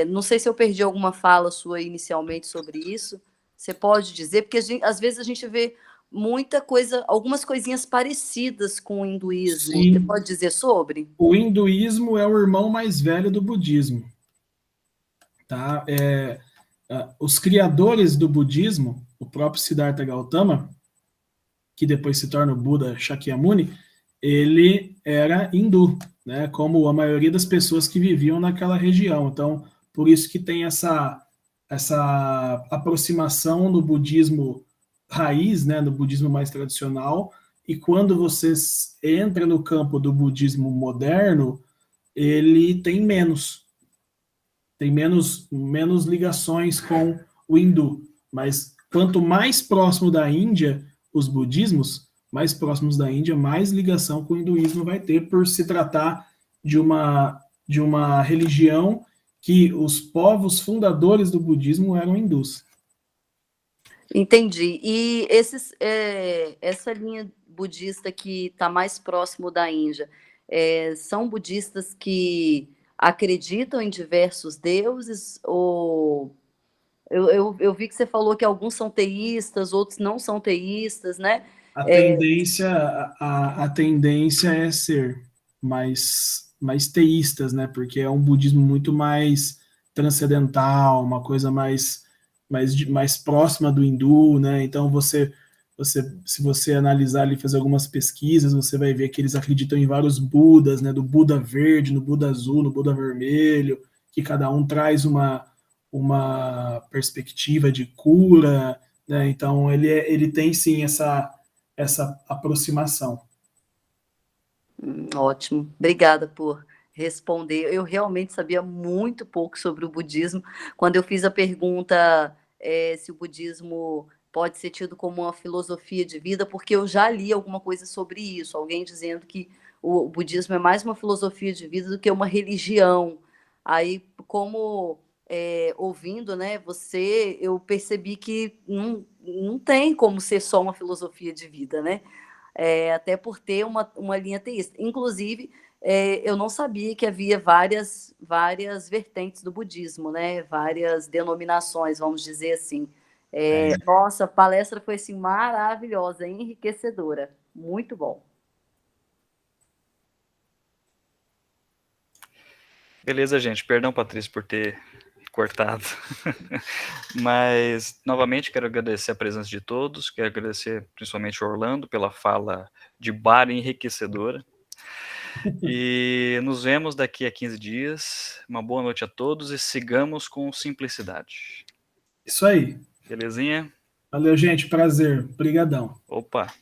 Não sei se eu perdi alguma fala sua inicialmente sobre isso. Você pode dizer? Porque às vezes a gente vê muita coisa, algumas coisinhas parecidas com o hinduísmo. Você Sim. pode dizer sobre? O hinduísmo é o irmão mais velho do budismo. Tá? Os criadores do budismo, o próprio Siddhartha Gautama, que depois se torna o Buda Shakyamuni, ele era hindu, né? Como a maioria das pessoas que viviam naquela região. Então, por isso que tem essa aproximação no budismo raiz, né? No budismo mais tradicional. E quando você entra no campo do budismo moderno, ele tem menos ligações com o hindu. Mas quanto mais próximo da Índia os budismos, mais próximos da Índia, mais ligação com o hinduísmo vai ter, por se tratar de uma religião que os povos fundadores do budismo eram hindus. Entendi. E essa linha budista que está mais próximo da Índia, são budistas que acreditam em diversos deuses? Ou eu vi que você falou que alguns são teístas, outros não são teístas, né? A tendência é ser mais teístas, né? Porque é um budismo muito mais transcendental, uma coisa mais próxima do hindu, né? Então se você analisar ali, fazer algumas pesquisas, você vai ver que eles acreditam em vários Budas, né? Do Buda verde, no Buda azul, no Buda vermelho, que cada um traz uma perspectiva de cura, né? Então ele tem sim essa aproximação. Ótimo, obrigada por responder. Eu realmente sabia muito pouco sobre o budismo. Quando eu fiz a pergunta se o budismo pode ser tido como uma filosofia de vida, porque eu já li alguma coisa sobre isso, alguém dizendo que o budismo é mais uma filosofia de vida do que uma religião. Aí, como ouvindo, né, eu percebi que não tem como ser só uma filosofia de vida, né? Até por ter uma linha teísta. Inclusive, eu não sabia que havia várias vertentes do budismo, né? Várias denominações, vamos dizer assim. Nossa, a palestra foi assim, maravilhosa, enriquecedora. Muito bom. Beleza, gente. Perdão, Patrícia, por ter cortado. Mas, novamente, quero agradecer a presença de todos. Quero agradecer principalmente o Orlando pela fala de bar enriquecedora. E nos vemos daqui a 15 dias. Uma boa noite a todos e sigamos com simplicidade. Isso aí. Belezinha? Valeu, gente. Prazer. Obrigadão. Opa!